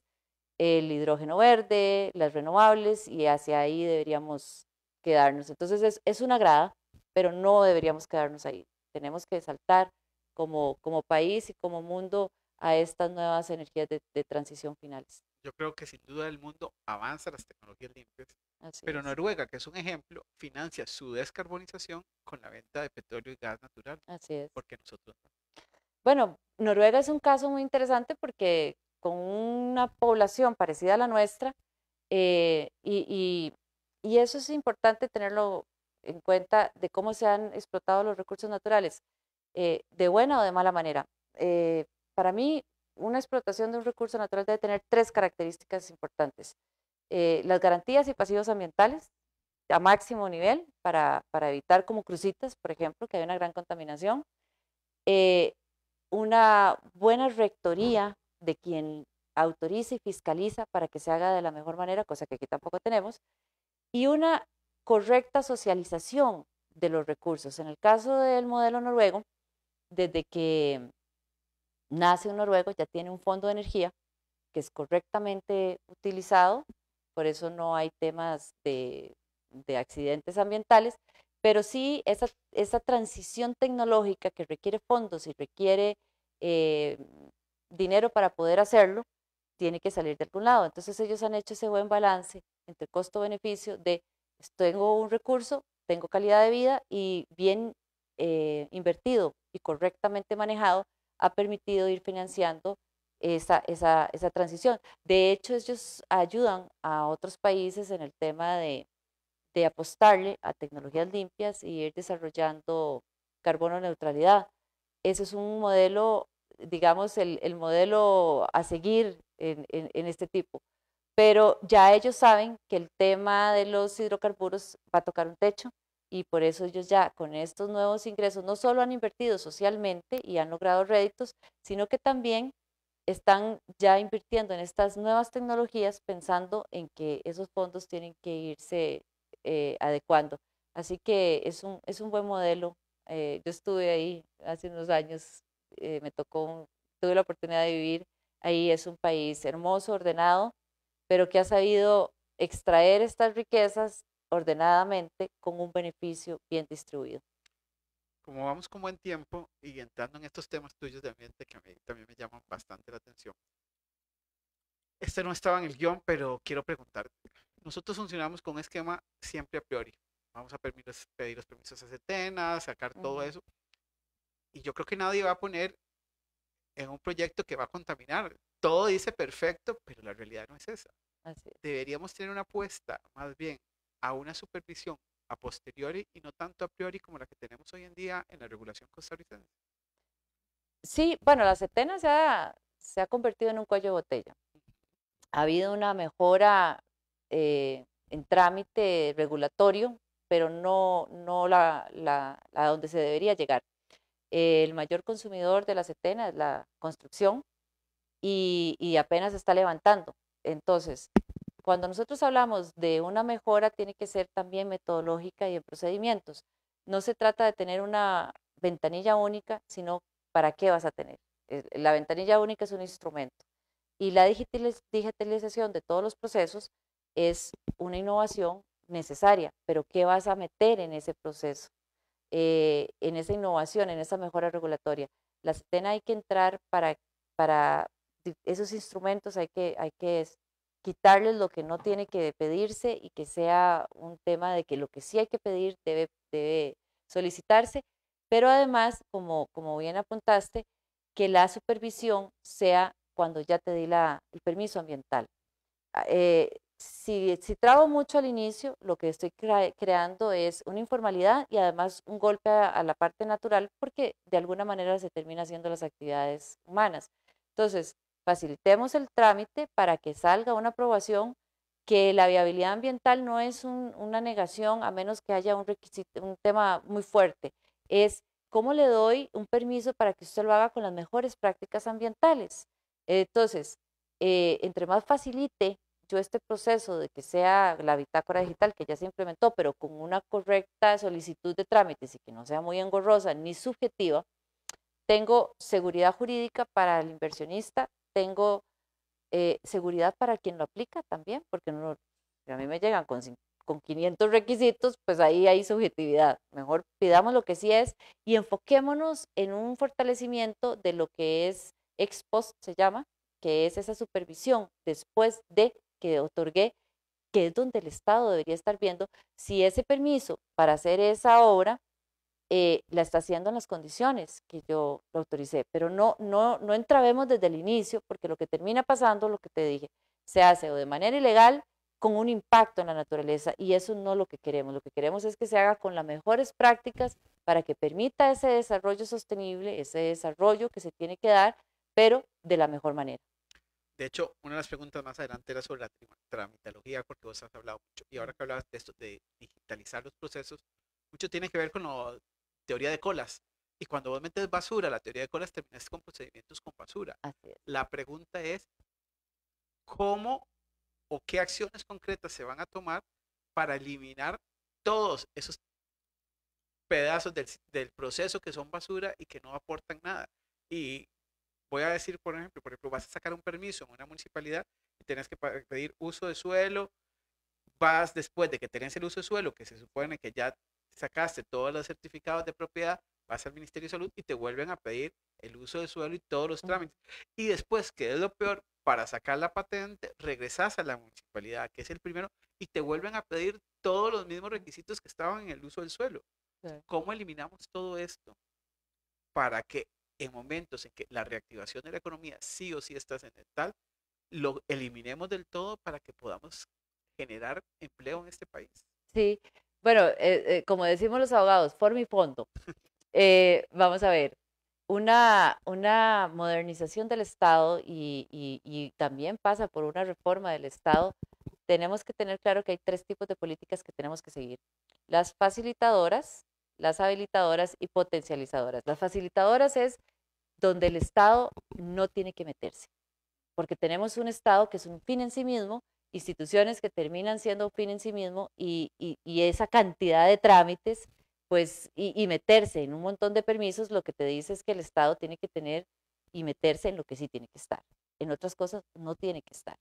el hidrógeno verde, las renovables y hacia ahí deberíamos quedarnos. Entonces es una grada, pero no deberíamos quedarnos ahí. Tenemos que saltar como país y como mundo a estas nuevas energías de transición finales. Yo creo que sin duda el mundo avanza las tecnologías limpias, Así pero es, Noruega, que es un ejemplo, financia su descarbonización con la venta de petróleo y gas natural, así es. porque nosotros no. Bueno, Noruega es un caso muy interesante porque con una población parecida a la nuestra, eh, y, y- y eso es importante tenerlo en cuenta de cómo se han explotado los recursos naturales, de buena o de mala manera. Para mí, una explotación de un recurso natural debe tener tres características importantes. Las garantías y pasivos ambientales a máximo nivel para evitar como crucitas, por ejemplo, que hay una gran contaminación. Eh, una buena rectoría de quien autoriza y fiscaliza para que se haga de la mejor manera, cosa que aquí tampoco tenemos, y una correcta socialización de los recursos. En el caso del modelo noruego, desde que nace un noruego ya tiene un fondo de energía que es correctamente utilizado, por eso no hay temas de accidentes ambientales, pero sí esa transición tecnológica que requiere fondos y requiere eh, dinero para poder hacerlo, tiene que salir de algún lado. Entonces ellos han hecho ese buen balance entre costo-beneficio de tengo un recurso, tengo calidad de vida y bien invertido y correctamente manejado ha permitido ir financiando esa transición. De hecho, ellos ayudan a otros países en el tema de apostarle a tecnologías limpias y ir desarrollando carbono neutralidad. Ese es un modelo, digamos, el modelo a seguir en este tipo. Pero ya ellos saben que el tema de los hidrocarburos va a tocar un techo y por eso ellos ya con estos nuevos ingresos no solo han invertido socialmente y han logrado réditos, sino que también están ya invirtiendo en estas nuevas tecnologías pensando en que esos fondos tienen que irse adecuando. Así que es un buen modelo. Yo estuve ahí hace unos años, tuve la oportunidad de vivir ahí. Es un país hermoso, ordenado, pero que ha sabido extraer estas riquezas ordenadamente con un beneficio bien distribuido. Como vamos con buen tiempo y entrando en estos temas tuyos de ambiente que a mí también me llaman bastante la atención. Este no estaba en el guión, pero quiero preguntarte. Nosotros funcionamos con un esquema siempre a priori. Vamos a pedir los permisos a Setena, sacar todo Ujú, eso. Y yo creo que nadie va a poner en un proyecto que va a contaminar. Todo dice perfecto, pero la realidad no es esa. así es. Deberíamos tener una apuesta más bien a una supervisión a posteriori y no tanto a priori como la que tenemos hoy en día en la regulación costarricense. Sí, bueno, la Setena se ha convertido en un cuello de botella. Ha habido una mejora en trámite regulatorio, pero no a donde se debería llegar. El mayor consumidor de la Setena es la construcción y apenas se está levantando. Entonces, cuando nosotros hablamos de una mejora, tiene que ser también metodológica y en procedimientos. No se trata de tener una ventanilla única, sino para qué vas a tener. La ventanilla única es un instrumento y la digitalización de todos los procesos es una innovación necesaria, pero ¿qué vas a meter en ese proceso? En esa innovación, en esa mejora regulatoria. La CETENA hay que entrar para esos instrumentos, hay que quitarles lo que no tiene que pedirse y que sea un tema de que lo que sí hay que pedir debe solicitarse, pero además, como bien apuntaste, que la supervisión sea cuando ya te di el permiso ambiental. Si trabo mucho al inicio, lo que estoy creando es una informalidad y además un golpe a la parte natural porque de alguna manera se termina haciendo las actividades humanas. Entonces, facilitemos el trámite para que salga una aprobación, que la viabilidad ambiental no es una negación a menos que haya un requisito, un tema muy fuerte. Es cómo le doy un permiso para que usted lo haga con las mejores prácticas ambientales. Entonces, entre más facilite yo este proceso de que sea la bitácora digital que ya se implementó, pero con una correcta solicitud de trámites y que no sea muy engorrosa ni subjetiva, tengo seguridad jurídica para el inversionista, tengo seguridad para quien lo aplica también, porque no, a mí me llegan con 500 requisitos, pues ahí hay subjetividad. Mejor pidamos lo que sí es y enfoquémonos en un fortalecimiento de lo que es ex post, se llama, que es esa supervisión después de que otorgué, que es donde el Estado debería estar viendo si ese permiso para hacer esa obra la está haciendo en las condiciones que yo lo autoricé, pero no entrabemos desde el inicio, porque lo que termina pasando, lo que te dije, se hace o de manera ilegal con un impacto en la naturaleza, y eso no es lo que queremos es que se haga con las mejores prácticas para que permita ese desarrollo sostenible, ese desarrollo que se tiene que dar, pero de la mejor manera. De hecho, una de las preguntas más adelante era sobre la tramitología, porque vos has hablado mucho, y ahora que hablabas de esto, de digitalizar los procesos, mucho tiene que ver con la teoría de colas. Y cuando vos metes basura, la teoría de colas terminas con procedimientos con basura. Así es. La pregunta es, ¿cómo o qué acciones concretas se van a tomar para eliminar todos esos pedazos del proceso que son basura y que no aportan nada? Y voy a decir, por ejemplo, vas a sacar un permiso en una municipalidad y tienes que pedir uso de suelo, vas después de que tenés el uso de suelo, que se supone que ya sacaste todos los certificados de propiedad, vas al Ministerio de Salud y te vuelven a pedir el uso de suelo y todos los trámites. Y después, que es lo peor, para sacar la patente, regresas a la municipalidad, que es el primero, y te vuelven a pedir todos los mismos requisitos que estaban en el uso del suelo. Sí. ¿Cómo eliminamos todo esto para que en momentos en que la reactivación de la economía sí o sí está tal, lo eliminemos del todo para que podamos generar empleo en este país? Sí, bueno, como decimos los abogados, forma y fondo. Vamos a ver, una modernización del Estado y también pasa por una reforma del Estado. Tenemos que tener claro que hay 3 tipos de políticas que tenemos que seguir: las facilitadoras, las habilitadoras y potencializadoras. Las facilitadoras es donde el Estado no tiene que meterse, porque tenemos un Estado que es un fin en sí mismo, instituciones que terminan siendo un fin en sí mismo, y esa cantidad de trámites, pues, y meterse en un montón de permisos, lo que te dice es que el Estado tiene que tener y meterse en lo que sí tiene que estar. En otras cosas no tiene que estar.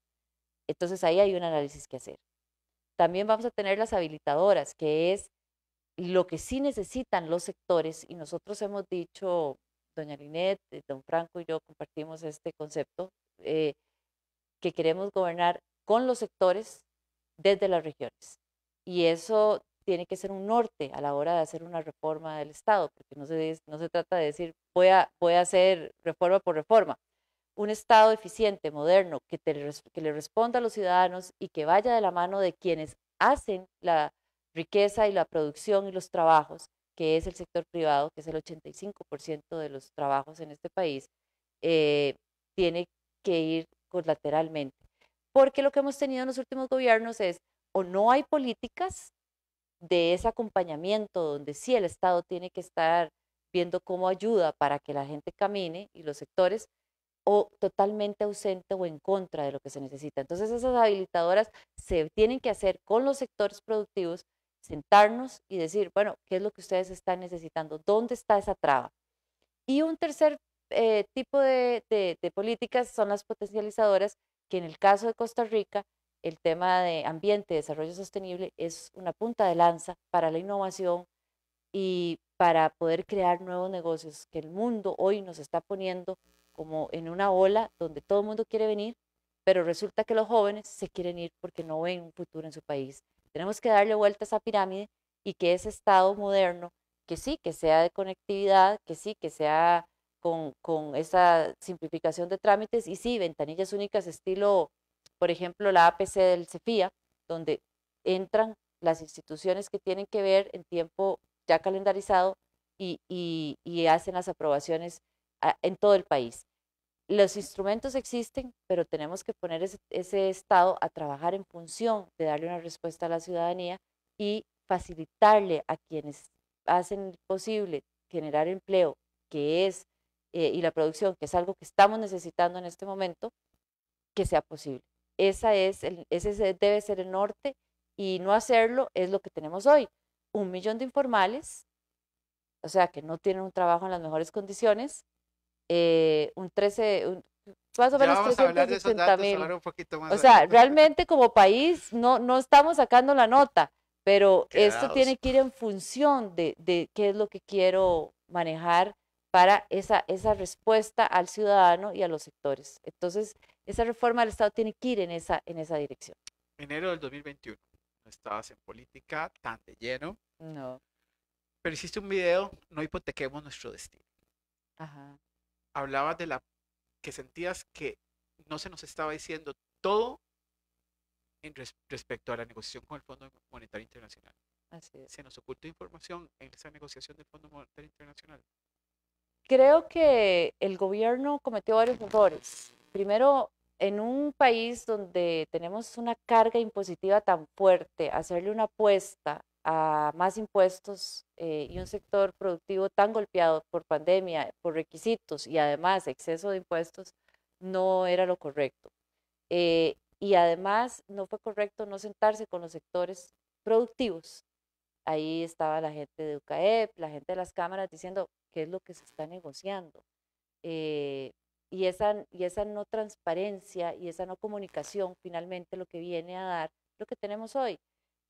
Entonces ahí hay un análisis que hacer. También vamos a tener las habilitadoras, que es lo que sí necesitan los sectores, y nosotros hemos dicho, doña Linet, don Franco y yo compartimos este concepto, que queremos gobernar con los sectores desde las regiones. Y eso tiene que ser un norte a la hora de hacer una reforma del Estado, porque no se trata de decir voy a hacer reforma por reforma. Un Estado eficiente, moderno, que le responda a los ciudadanos y que vaya de la mano de quienes hacen la riqueza y la producción y los trabajos, que es el sector privado, que es el 85% de los trabajos en este país, tiene que ir colateralmente. Porque lo que hemos tenido en los últimos gobiernos es, o no hay políticas de ese acompañamiento donde sí el Estado tiene que estar viendo cómo ayuda para que la gente camine y los sectores, o totalmente ausente o en contra de lo que se necesita. Entonces esas habilitadoras se tienen que hacer con los sectores productivos, sentarnos y decir, bueno, ¿qué es lo que ustedes están necesitando? ¿Dónde está esa traba? Y un tercer tipo de políticas son las potencializadoras, que en el caso de Costa Rica, el tema de ambiente y desarrollo sostenible es una punta de lanza para la innovación y para poder crear nuevos negocios, que el mundo hoy nos está poniendo como en una ola donde todo el mundo quiere venir, pero resulta que los jóvenes se quieren ir porque no ven un futuro en su país. Tenemos que darle vuelta a esa pirámide y que ese Estado moderno, que sí, que sea de conectividad, que sí, que sea con esa simplificación de trámites, y sí, ventanillas únicas estilo, por ejemplo, la APC del CEFIA, donde entran las instituciones que tienen que ver en tiempo ya calendarizado y hacen las aprobaciones en todo el país. Los instrumentos existen, pero tenemos que poner ese Estado a trabajar en función de darle una respuesta a la ciudadanía y facilitarle a quienes hacen posible generar empleo, que es, y la producción, que es algo que estamos necesitando en este momento, que sea posible. Ese debe ser el norte, y no hacerlo es lo que tenemos hoy. 1 millón de informales, o sea, que no tienen un trabajo en las mejores condiciones, más o menos 360,000. Un poquito más. O sea, realmente como país no estamos sacando la nota, pero esto Quedados. tiene que ir en función de qué es lo que quiero manejar para esa respuesta al ciudadano y a los sectores. Entonces, esa reforma del Estado tiene que ir en esa dirección. Enero del 2021. No estabas en política tan de lleno, No. pero hiciste un video, No hipotequemos nuestro destino. Ajá. Hablabas de que sentías que no se nos estaba diciendo todo respecto a la negociación con el Fondo Monetario Internacional. Así es. ¿Se nos ocultó información en esa negociación del Fondo Monetario Internacional? Creo que el gobierno cometió varios errores. Primero, en un país donde tenemos una carga impositiva tan fuerte, hacerle una apuesta a más impuestos y un sector productivo tan golpeado por pandemia, por requisitos y además exceso de impuestos, no era lo correcto. Y además no fue correcto no sentarse con los sectores productivos. Ahí estaba la gente de UCAEP, la gente de las cámaras diciendo qué es lo que se está negociando. Eh, y esa no transparencia y esa no comunicación finalmente lo que viene a dar lo que tenemos hoy.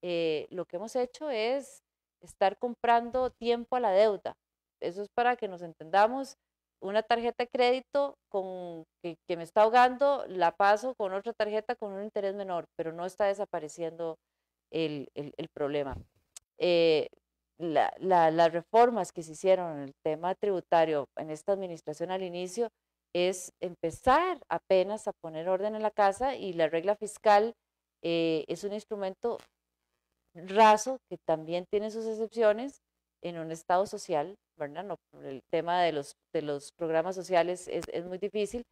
Lo que hemos hecho es estar comprando tiempo a la deuda. Eso es para que nos entendamos. Una tarjeta de crédito que me está ahogando, la paso con otra tarjeta con un interés menor, pero no está desapareciendo el problema. Las reformas que se hicieron en el tema tributario en esta administración al inicio es empezar apenas a poner orden en la casa, y la regla fiscal es un instrumento raso que también tiene sus excepciones en un estado social, ¿verdad? No, el tema de los programas sociales es muy difícil,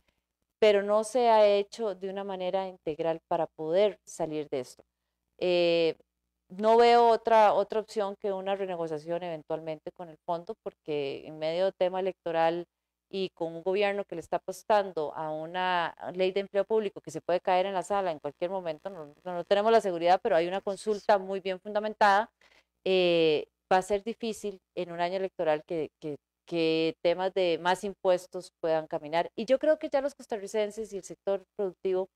pero no se ha hecho de una manera integral para poder salir de esto. No veo otra opción que una renegociación eventualmente con el fondo, porque en medio del tema electoral y con un gobierno que le está apostando a una ley de empleo público que se puede caer en la sala en cualquier momento, no tenemos la seguridad, pero hay una consulta muy bien fundamentada, va a ser difícil en un año electoral que temas de más impuestos puedan caminar. Y yo creo que ya los costarricenses y el sector productivo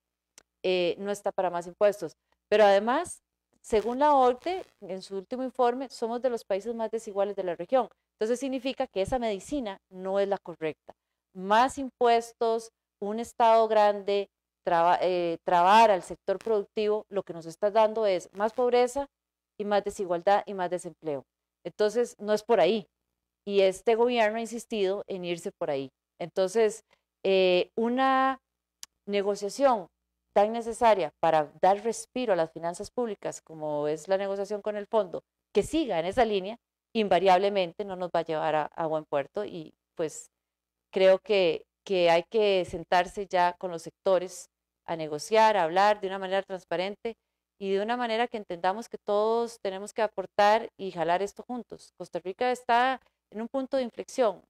no está para más impuestos. Pero además, según la OCDE, en su último informe, somos de los países más desiguales de la región. Entonces significa que esa medicina no es la correcta. Más impuestos, un Estado grande, trabar al sector productivo, lo que nos está dando es más pobreza y más desigualdad y más desempleo. Entonces, no es por ahí. Y este gobierno ha insistido en irse por ahí. Entonces, una negociación tan necesaria para dar respiro a las finanzas públicas como es la negociación con el fondo, que siga en esa línea, invariablemente no nos va a llevar a buen puerto. Y pues creo que hay que sentarse ya con los sectores a negociar, a hablar de una manera transparente y de una manera que entendamos que todos tenemos que aportar y jalar esto juntos. Costa Rica está en un punto de inflexión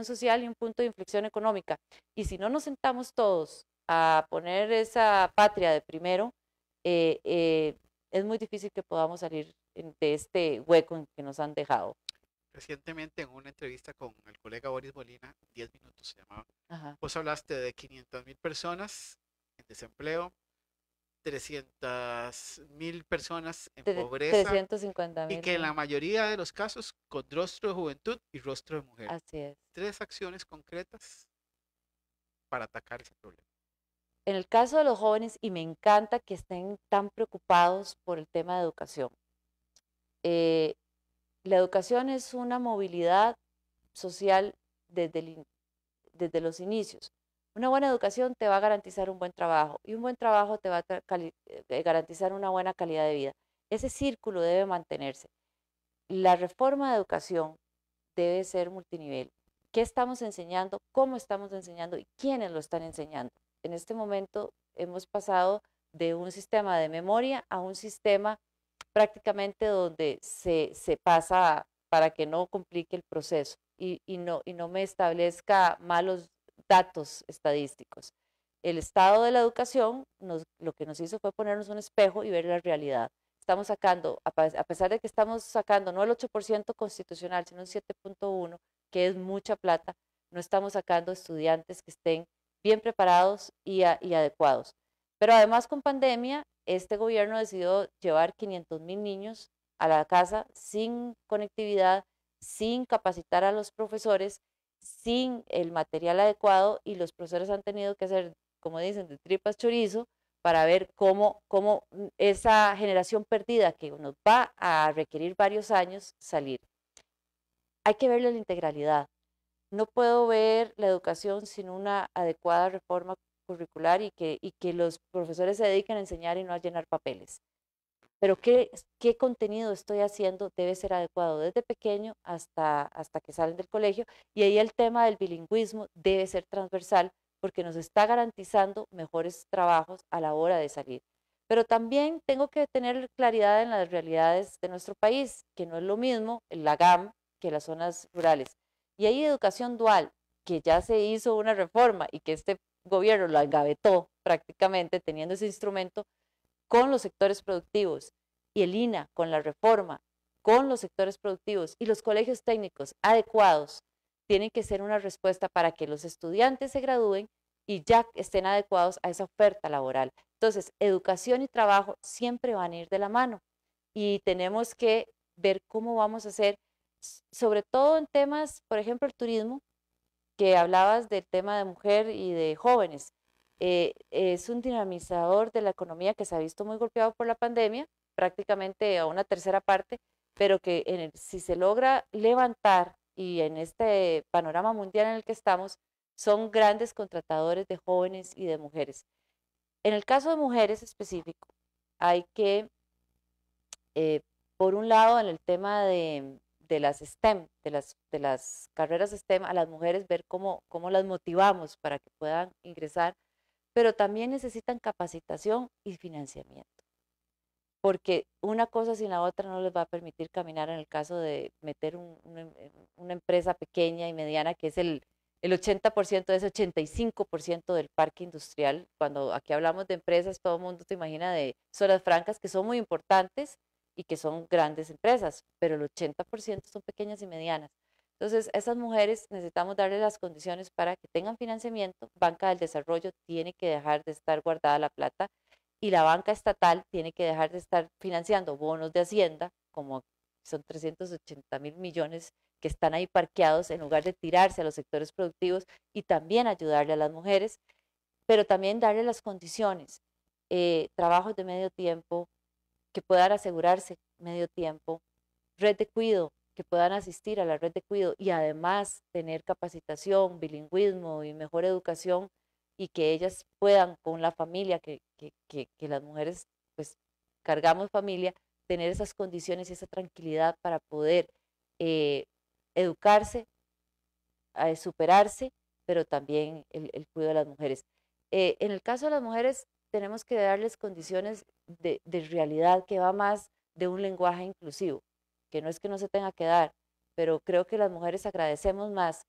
social y un punto de inflexión económica. Y si no nos sentamos todos a poner esa patria de primero, es muy difícil que podamos salir de este hueco en que nos han dejado. Recientemente en una entrevista con el colega Boris Molina, 10 minutos se llamaba, Ajá. vos hablaste de 500,000 personas en desempleo, 300,000 personas en pobreza 350,000. y que en la mayoría de los casos con rostro de juventud y rostro de mujer. Así es. 3 acciones concretas para atacar ese problema. En el caso de los jóvenes, y me encanta que estén tan preocupados por el tema de educación. La educación es una movilidad social desde los inicios. Una buena educación te va a garantizar un buen trabajo, y un buen trabajo te va a garantizar una buena calidad de vida. Ese círculo debe mantenerse. La reforma de educación debe ser multinivel. ¿Qué estamos enseñando? ¿Cómo estamos enseñando? ¿Y quiénes lo están enseñando? En este momento hemos pasado de un sistema de memoria a un sistema prácticamente donde se pasa para que no complique el proceso y no me establezca malos datos estadísticos. El estado de la educación lo que nos hizo fue ponernos un espejo y ver la realidad. Estamos sacando, a pesar de que estamos sacando no el 8% constitucional, sino un 7.1%, que es mucha plata, no estamos sacando estudiantes que estén bien preparados y adecuados. Pero además, con pandemia, este gobierno decidió llevar 500,000 niños a la casa sin conectividad, sin capacitar a los profesores, sin el material adecuado, y los profesores han tenido que hacer como dicen, de tripas chorizo, para ver cómo esa generación perdida que nos va a requerir varios años salir. Hay que verle la integralidad. No puedo ver la educación sin una adecuada reforma curricular y que los profesores se dediquen a enseñar y no a llenar papeles. Pero qué contenido estoy haciendo debe ser adecuado desde pequeño hasta que salen del colegio, y ahí el tema del bilingüismo debe ser transversal porque nos está garantizando mejores trabajos a la hora de salir. Pero también tengo que tener claridad en las realidades de nuestro país, que no es lo mismo la GAM que las zonas rurales. Y hay educación dual, que ya se hizo una reforma y que este gobierno la engavetó prácticamente teniendo ese instrumento con los sectores productivos, y el INA con la reforma con los sectores productivos y los colegios técnicos adecuados tienen que ser una respuesta para que los estudiantes se gradúen y ya estén adecuados a esa oferta laboral. Entonces, educación y trabajo siempre van a ir de la mano y tenemos que ver cómo vamos a hacer, sobre todo en temas, por ejemplo, el turismo, que hablabas del tema de mujer y de jóvenes. Es un dinamizador de la economía que se ha visto muy golpeado por la pandemia, prácticamente a una tercera parte, pero que si se logra levantar y en este panorama mundial en el que estamos, son grandes contratadores de jóvenes y de mujeres. En el caso de mujeres específico, hay que, por un lado, en el tema de las STEM, de las carreras STEM, a las mujeres ver cómo las motivamos para que puedan ingresar, pero también necesitan capacitación y financiamiento, porque una cosa sin la otra no les va a permitir caminar en el caso de meter una empresa pequeña y mediana, que es el 80% de ese 85% del parque industrial. Cuando aquí hablamos de empresas, todo el mundo se imagina de zonas francas que son muy importantes y que son grandes empresas, pero el 80% son pequeñas y medianas. Entonces, a esas mujeres necesitamos darles las condiciones para que tengan financiamiento. Banca del Desarrollo tiene que dejar de estar guardada la plata y la banca estatal tiene que dejar de estar financiando bonos de Hacienda, como son 380.000 millones que están ahí parqueados, en lugar de tirarse a los sectores productivos y también ayudarle a las mujeres, pero también darle las condiciones, trabajos de medio tiempo, que puedan asegurarse medio tiempo, red de cuido, que puedan asistir a la red de cuido y además tener capacitación, bilingüismo y mejor educación, y que ellas puedan con la familia, que las mujeres pues cargamos familia, tener esas condiciones y esa tranquilidad para poder educarse, superarse, pero también el cuidado de las mujeres. En el caso de las mujeres tenemos que darles condiciones de realidad que va más de un lenguaje inclusivo, que no es que no se tenga que dar, pero creo que las mujeres agradecemos más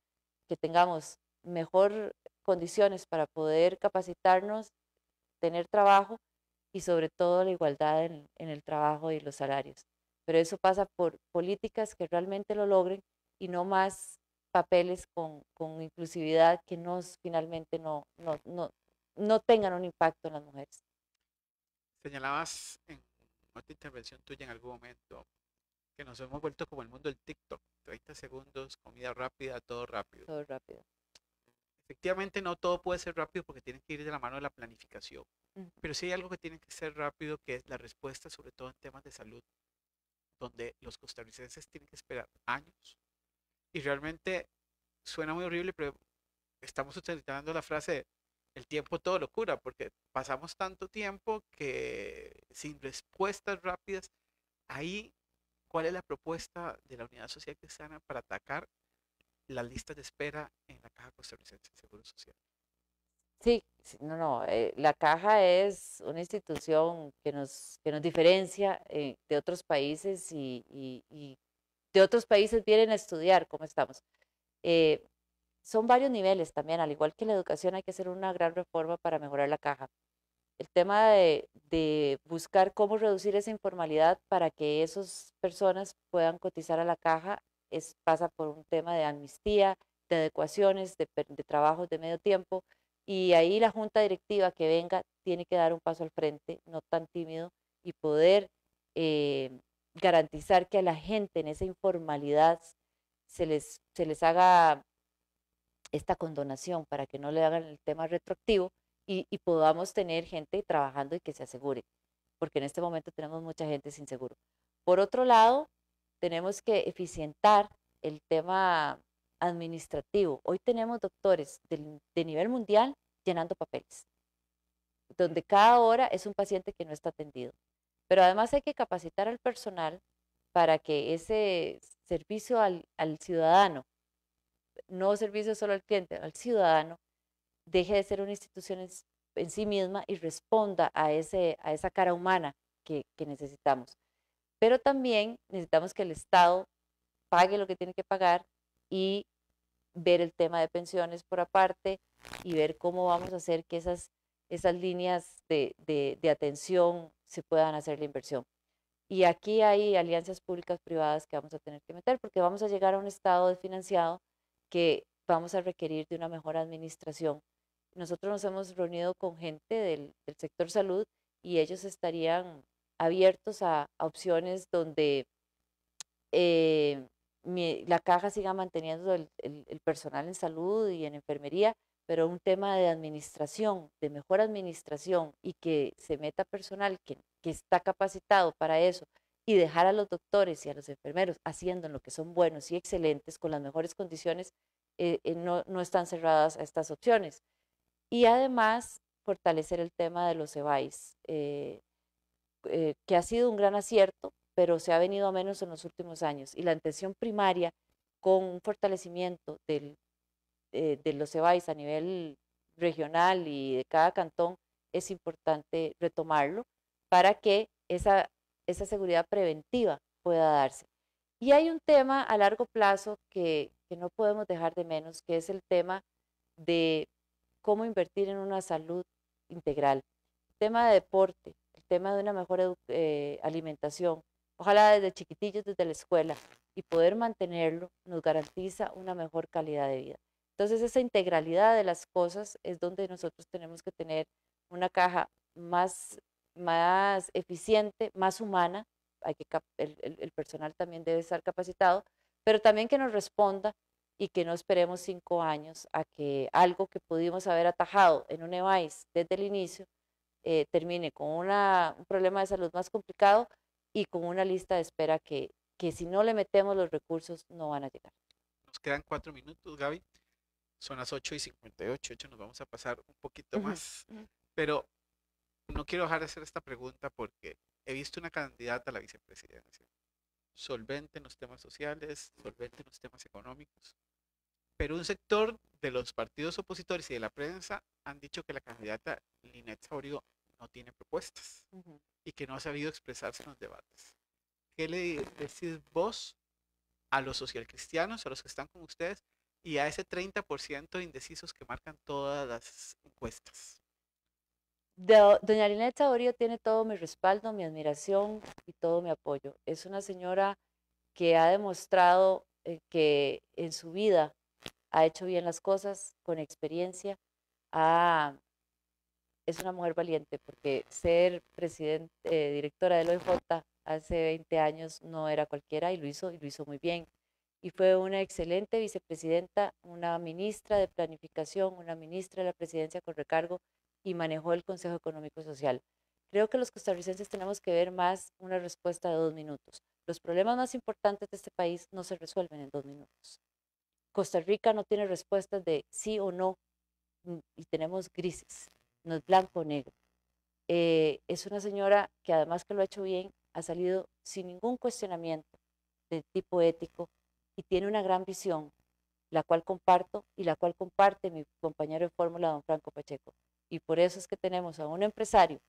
que tengamos mejor condiciones para poder capacitarnos, tener trabajo y sobre todo la igualdad en el trabajo y los salarios. Pero eso pasa por políticas que realmente lo logren y no más papeles con inclusividad que finalmente no tengan un impacto en las mujeres. Señalabas en otra intervención tuya en algún momento que nos hemos vuelto como el mundo del TikTok, 30 segundos, comida rápida, todo rápido. Todo rápido. Efectivamente, no todo puede ser rápido porque tiene que ir de la mano de la planificación. Ujú. Pero sí hay algo que tiene que ser rápido, que es la respuesta, sobre todo en temas de salud, donde los costarricenses tienen que esperar años. Y realmente suena muy horrible, pero estamos utilizando la frase, el tiempo todo lo cura, porque pasamos tanto tiempo que sin respuestas rápidas, ahí, ¿cuál es la propuesta de la Unidad Social Cristiana para atacar las listas de espera en la Caja Costarricense de Seguro Social? Sí, no, la Caja es una institución que nos diferencia de otros países y de otros países vienen a estudiar cómo estamos. Eh, Son varios niveles también, al igual que la educación hay que hacer una gran reforma para mejorar la Caja. El tema de buscar cómo reducir esa informalidad para que esas personas puedan cotizar a la Caja pasa por un tema de amnistía, de adecuaciones, de trabajos de medio tiempo, y ahí la junta directiva que venga tiene que dar un paso al frente, no tan tímido, y poder eh, garantizar que a la gente en esa informalidad se les haga esta condonación para que no le hagan el tema retroactivo y podamos tener gente trabajando y que se asegure, porque en este momento tenemos mucha gente sin seguro. Por otro lado, tenemos que eficientar el tema administrativo. Hoy tenemos doctores de nivel mundial llenando papeles, donde cada hora es un paciente que no está atendido. Pero además hay que capacitar al personal para que ese servicio al ciudadano, no servicio solo al cliente, al ciudadano, deje de ser una institución en sí misma y responda a esa cara humana que necesitamos. Pero también necesitamos que el Estado pague lo que tiene que pagar y ver el tema de pensiones por aparte y ver cómo vamos a hacer que esas líneas de atención se puedan hacer la inversión. Y aquí hay alianzas públicas privadas que vamos a tener que meter porque vamos a llegar a un estado desfinanciado que vamos a requerir de una mejor administración. Nosotros nos hemos reunido con gente del sector salud y ellos estarían abiertos a opciones donde la caja siga manteniendo el personal en salud y en enfermería, pero un tema de administración, de mejor administración y que se meta personal que está capacitado para eso y dejar a los doctores y a los enfermeros haciendo lo que son buenos y excelentes con las mejores condiciones, no están cerradas a estas opciones. Y además, fortalecer el tema de los EBAIS, que ha sido un gran acierto, pero se ha venido a menos en los últimos años. Y la atención primaria, con un fortalecimiento de los EBAIS a nivel regional y de cada cantón, es importante retomarlo para que esa seguridad preventiva pueda darse. Y hay un tema a largo plazo que no podemos dejar de menos, que es el tema de cómo invertir en una salud integral. El tema de deporte, el tema de una mejor alimentación, ojalá desde chiquitillos, desde la escuela, y poder mantenerlo nos garantiza una mejor calidad de vida. Entonces, esa integralidad de las cosas es donde nosotros tenemos que tener una caja más eficiente, más humana. El personal también debe estar capacitado, pero también que nos responda y que no esperemos 5 años a que algo que pudimos haber atajado en un EVAIS desde el inicio termine con un problema de salud más complicado y con una lista de espera que si no le metemos los recursos no van a llegar. Nos quedan 4 minutos, Gaby. Son las 8:58, nos vamos a pasar un poquito más. Pero no quiero dejar de hacer esta pregunta porque he visto una candidata a la vicepresidencia, solvente en los temas sociales, solvente en los temas económicos, pero un sector de los partidos opositores y de la prensa han dicho que la candidata Linet Saborido no tiene propuestas y que no ha sabido expresarse en los debates. ¿Qué le decís vos a los socialcristianos, a los que están con ustedes y a ese 30% de indecisos que marcan todas las encuestas? Doña Linet Saborío tiene todo mi respaldo, mi admiración y todo mi apoyo. Es una señora que ha demostrado que en su vida ha hecho bien las cosas con experiencia. Es una mujer valiente porque ser directora del OIJ hace 20 años no era cualquiera y lo hizo muy bien. Y fue una excelente vicepresidenta, una ministra de Planificación, una ministra de la Presidencia con recargo y manejó el Consejo Económico y Social. Creo que los costarricenses tenemos que ver más una respuesta de 2 minutos. Los problemas más importantes de este país no se resuelven en 2 minutos. Costa Rica no tiene respuestas de sí o no y tenemos grises, no es blanco o negro. Es una señora que además que lo ha hecho bien, ha salido sin ningún cuestionamiento de tipo ético y tiene una gran visión, la cual comparto y la cual comparte mi compañero de fórmula, don Franco Pacheco. Y por eso es que tenemos a un empresario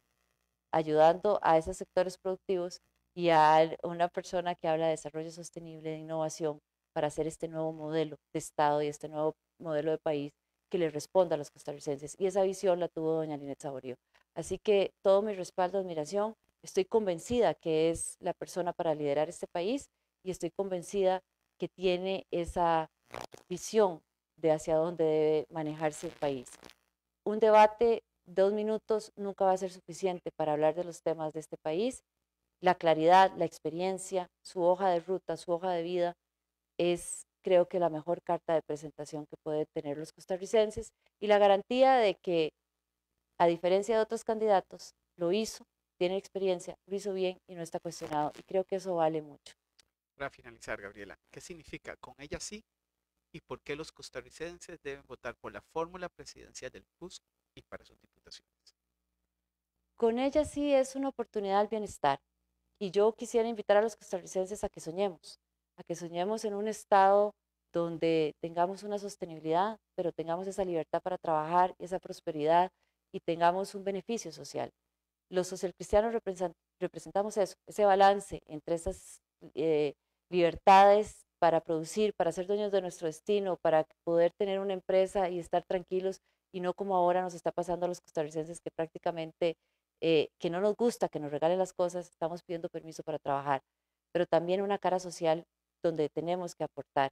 ayudando a esos sectores productivos y a una persona que habla de desarrollo sostenible, de innovación, para hacer este nuevo modelo de Estado y este nuevo modelo de país que le responda a los costarricenses. Y esa visión la tuvo doña Linet Saborío. Así que todo mi respaldo, admiración. Estoy convencida que es la persona para liderar este país y estoy convencida que tiene esa visión de hacia dónde debe manejarse el país. Un debate de 2 minutos nunca va a ser suficiente para hablar de los temas de este país. La claridad, la experiencia, su hoja de ruta, su hoja de vida es, creo que, la mejor carta de presentación que pueden tener los costarricenses y la garantía de que a diferencia de otros candidatos, lo hizo, tiene experiencia, lo hizo bien y no está cuestionado. Y creo que eso vale mucho. Para finalizar, Gabriela, ¿qué significa con ella sí y por qué los costarricenses deben votar por la fórmula presidencial del PUSC y para sus diputaciones? Con ella sí es una oportunidad al bienestar. Y yo quisiera invitar a los costarricenses a que soñemos en un estado donde tengamos una sostenibilidad, pero tengamos esa libertad para trabajar, esa prosperidad y tengamos un beneficio social. Los socialcristianos representamos eso, ese balance entre esas libertades para producir, para ser dueños de nuestro destino, para poder tener una empresa y estar tranquilos y no como ahora nos está pasando a los costarricenses que prácticamente que no nos gusta que nos regalen las cosas, estamos pidiendo permiso para trabajar, pero también una cara social donde tenemos que aportar.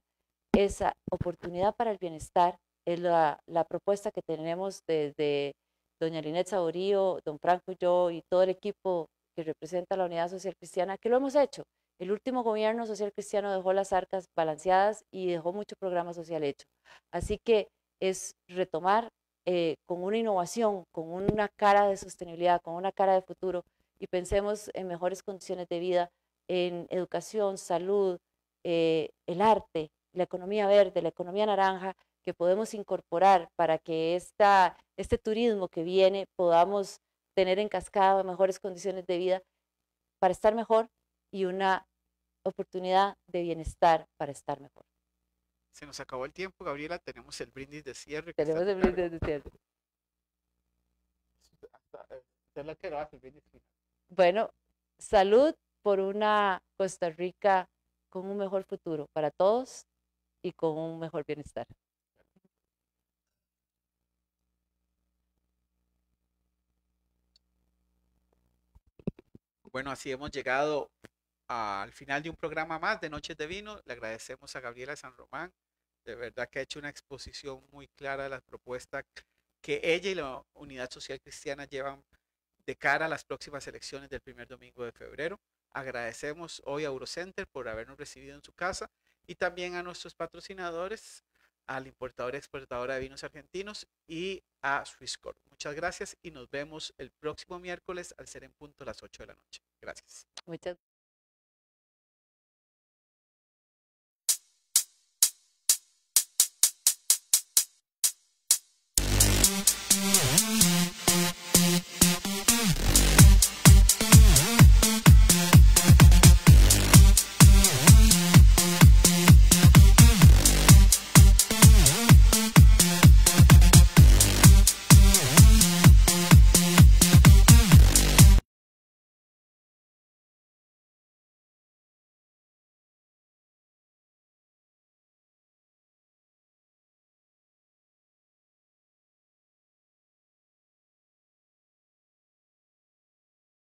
Esa oportunidad para el bienestar es la propuesta que tenemos desde doña Linet Saborío, don Franco y yo y todo el equipo que representa la Unidad Social Cristiana, que lo hemos hecho. El último gobierno social cristiano dejó las arcas balanceadas y dejó mucho programa social hecho. Así que es retomar con una innovación, con una cara de sostenibilidad, con una cara de futuro y pensemos en mejores condiciones de vida, en educación, salud, el arte, la economía verde, la economía naranja, que podemos incorporar para que este turismo que viene podamos tener en cascada mejores condiciones de vida para estar mejor y una oportunidad de bienestar para estar mejor. Se nos acabó el tiempo, Gabriela. Tenemos el brindis de cierre. Tenemos el brindis de cierre. Usted es la que lo hace, el brindis final. Bueno, salud por una Costa Rica con un mejor futuro para todos y con un mejor bienestar. Bueno, así hemos llegado al final de un programa más de Noches de Vino. Le agradecemos a Gabriela San Román. De verdad que ha hecho una exposición muy clara de las propuestas que ella y la Unidad Social Cristiana llevan de cara a las próximas elecciones del primer domingo de febrero. Agradecemos hoy a Eurocenter por habernos recibido en su casa y también a nuestros patrocinadores, al importador y exportadora de vinos argentinos y a Swisscorp. Muchas gracias y nos vemos el próximo miércoles al ser en punto las 8 de la noche. Gracias. Muchas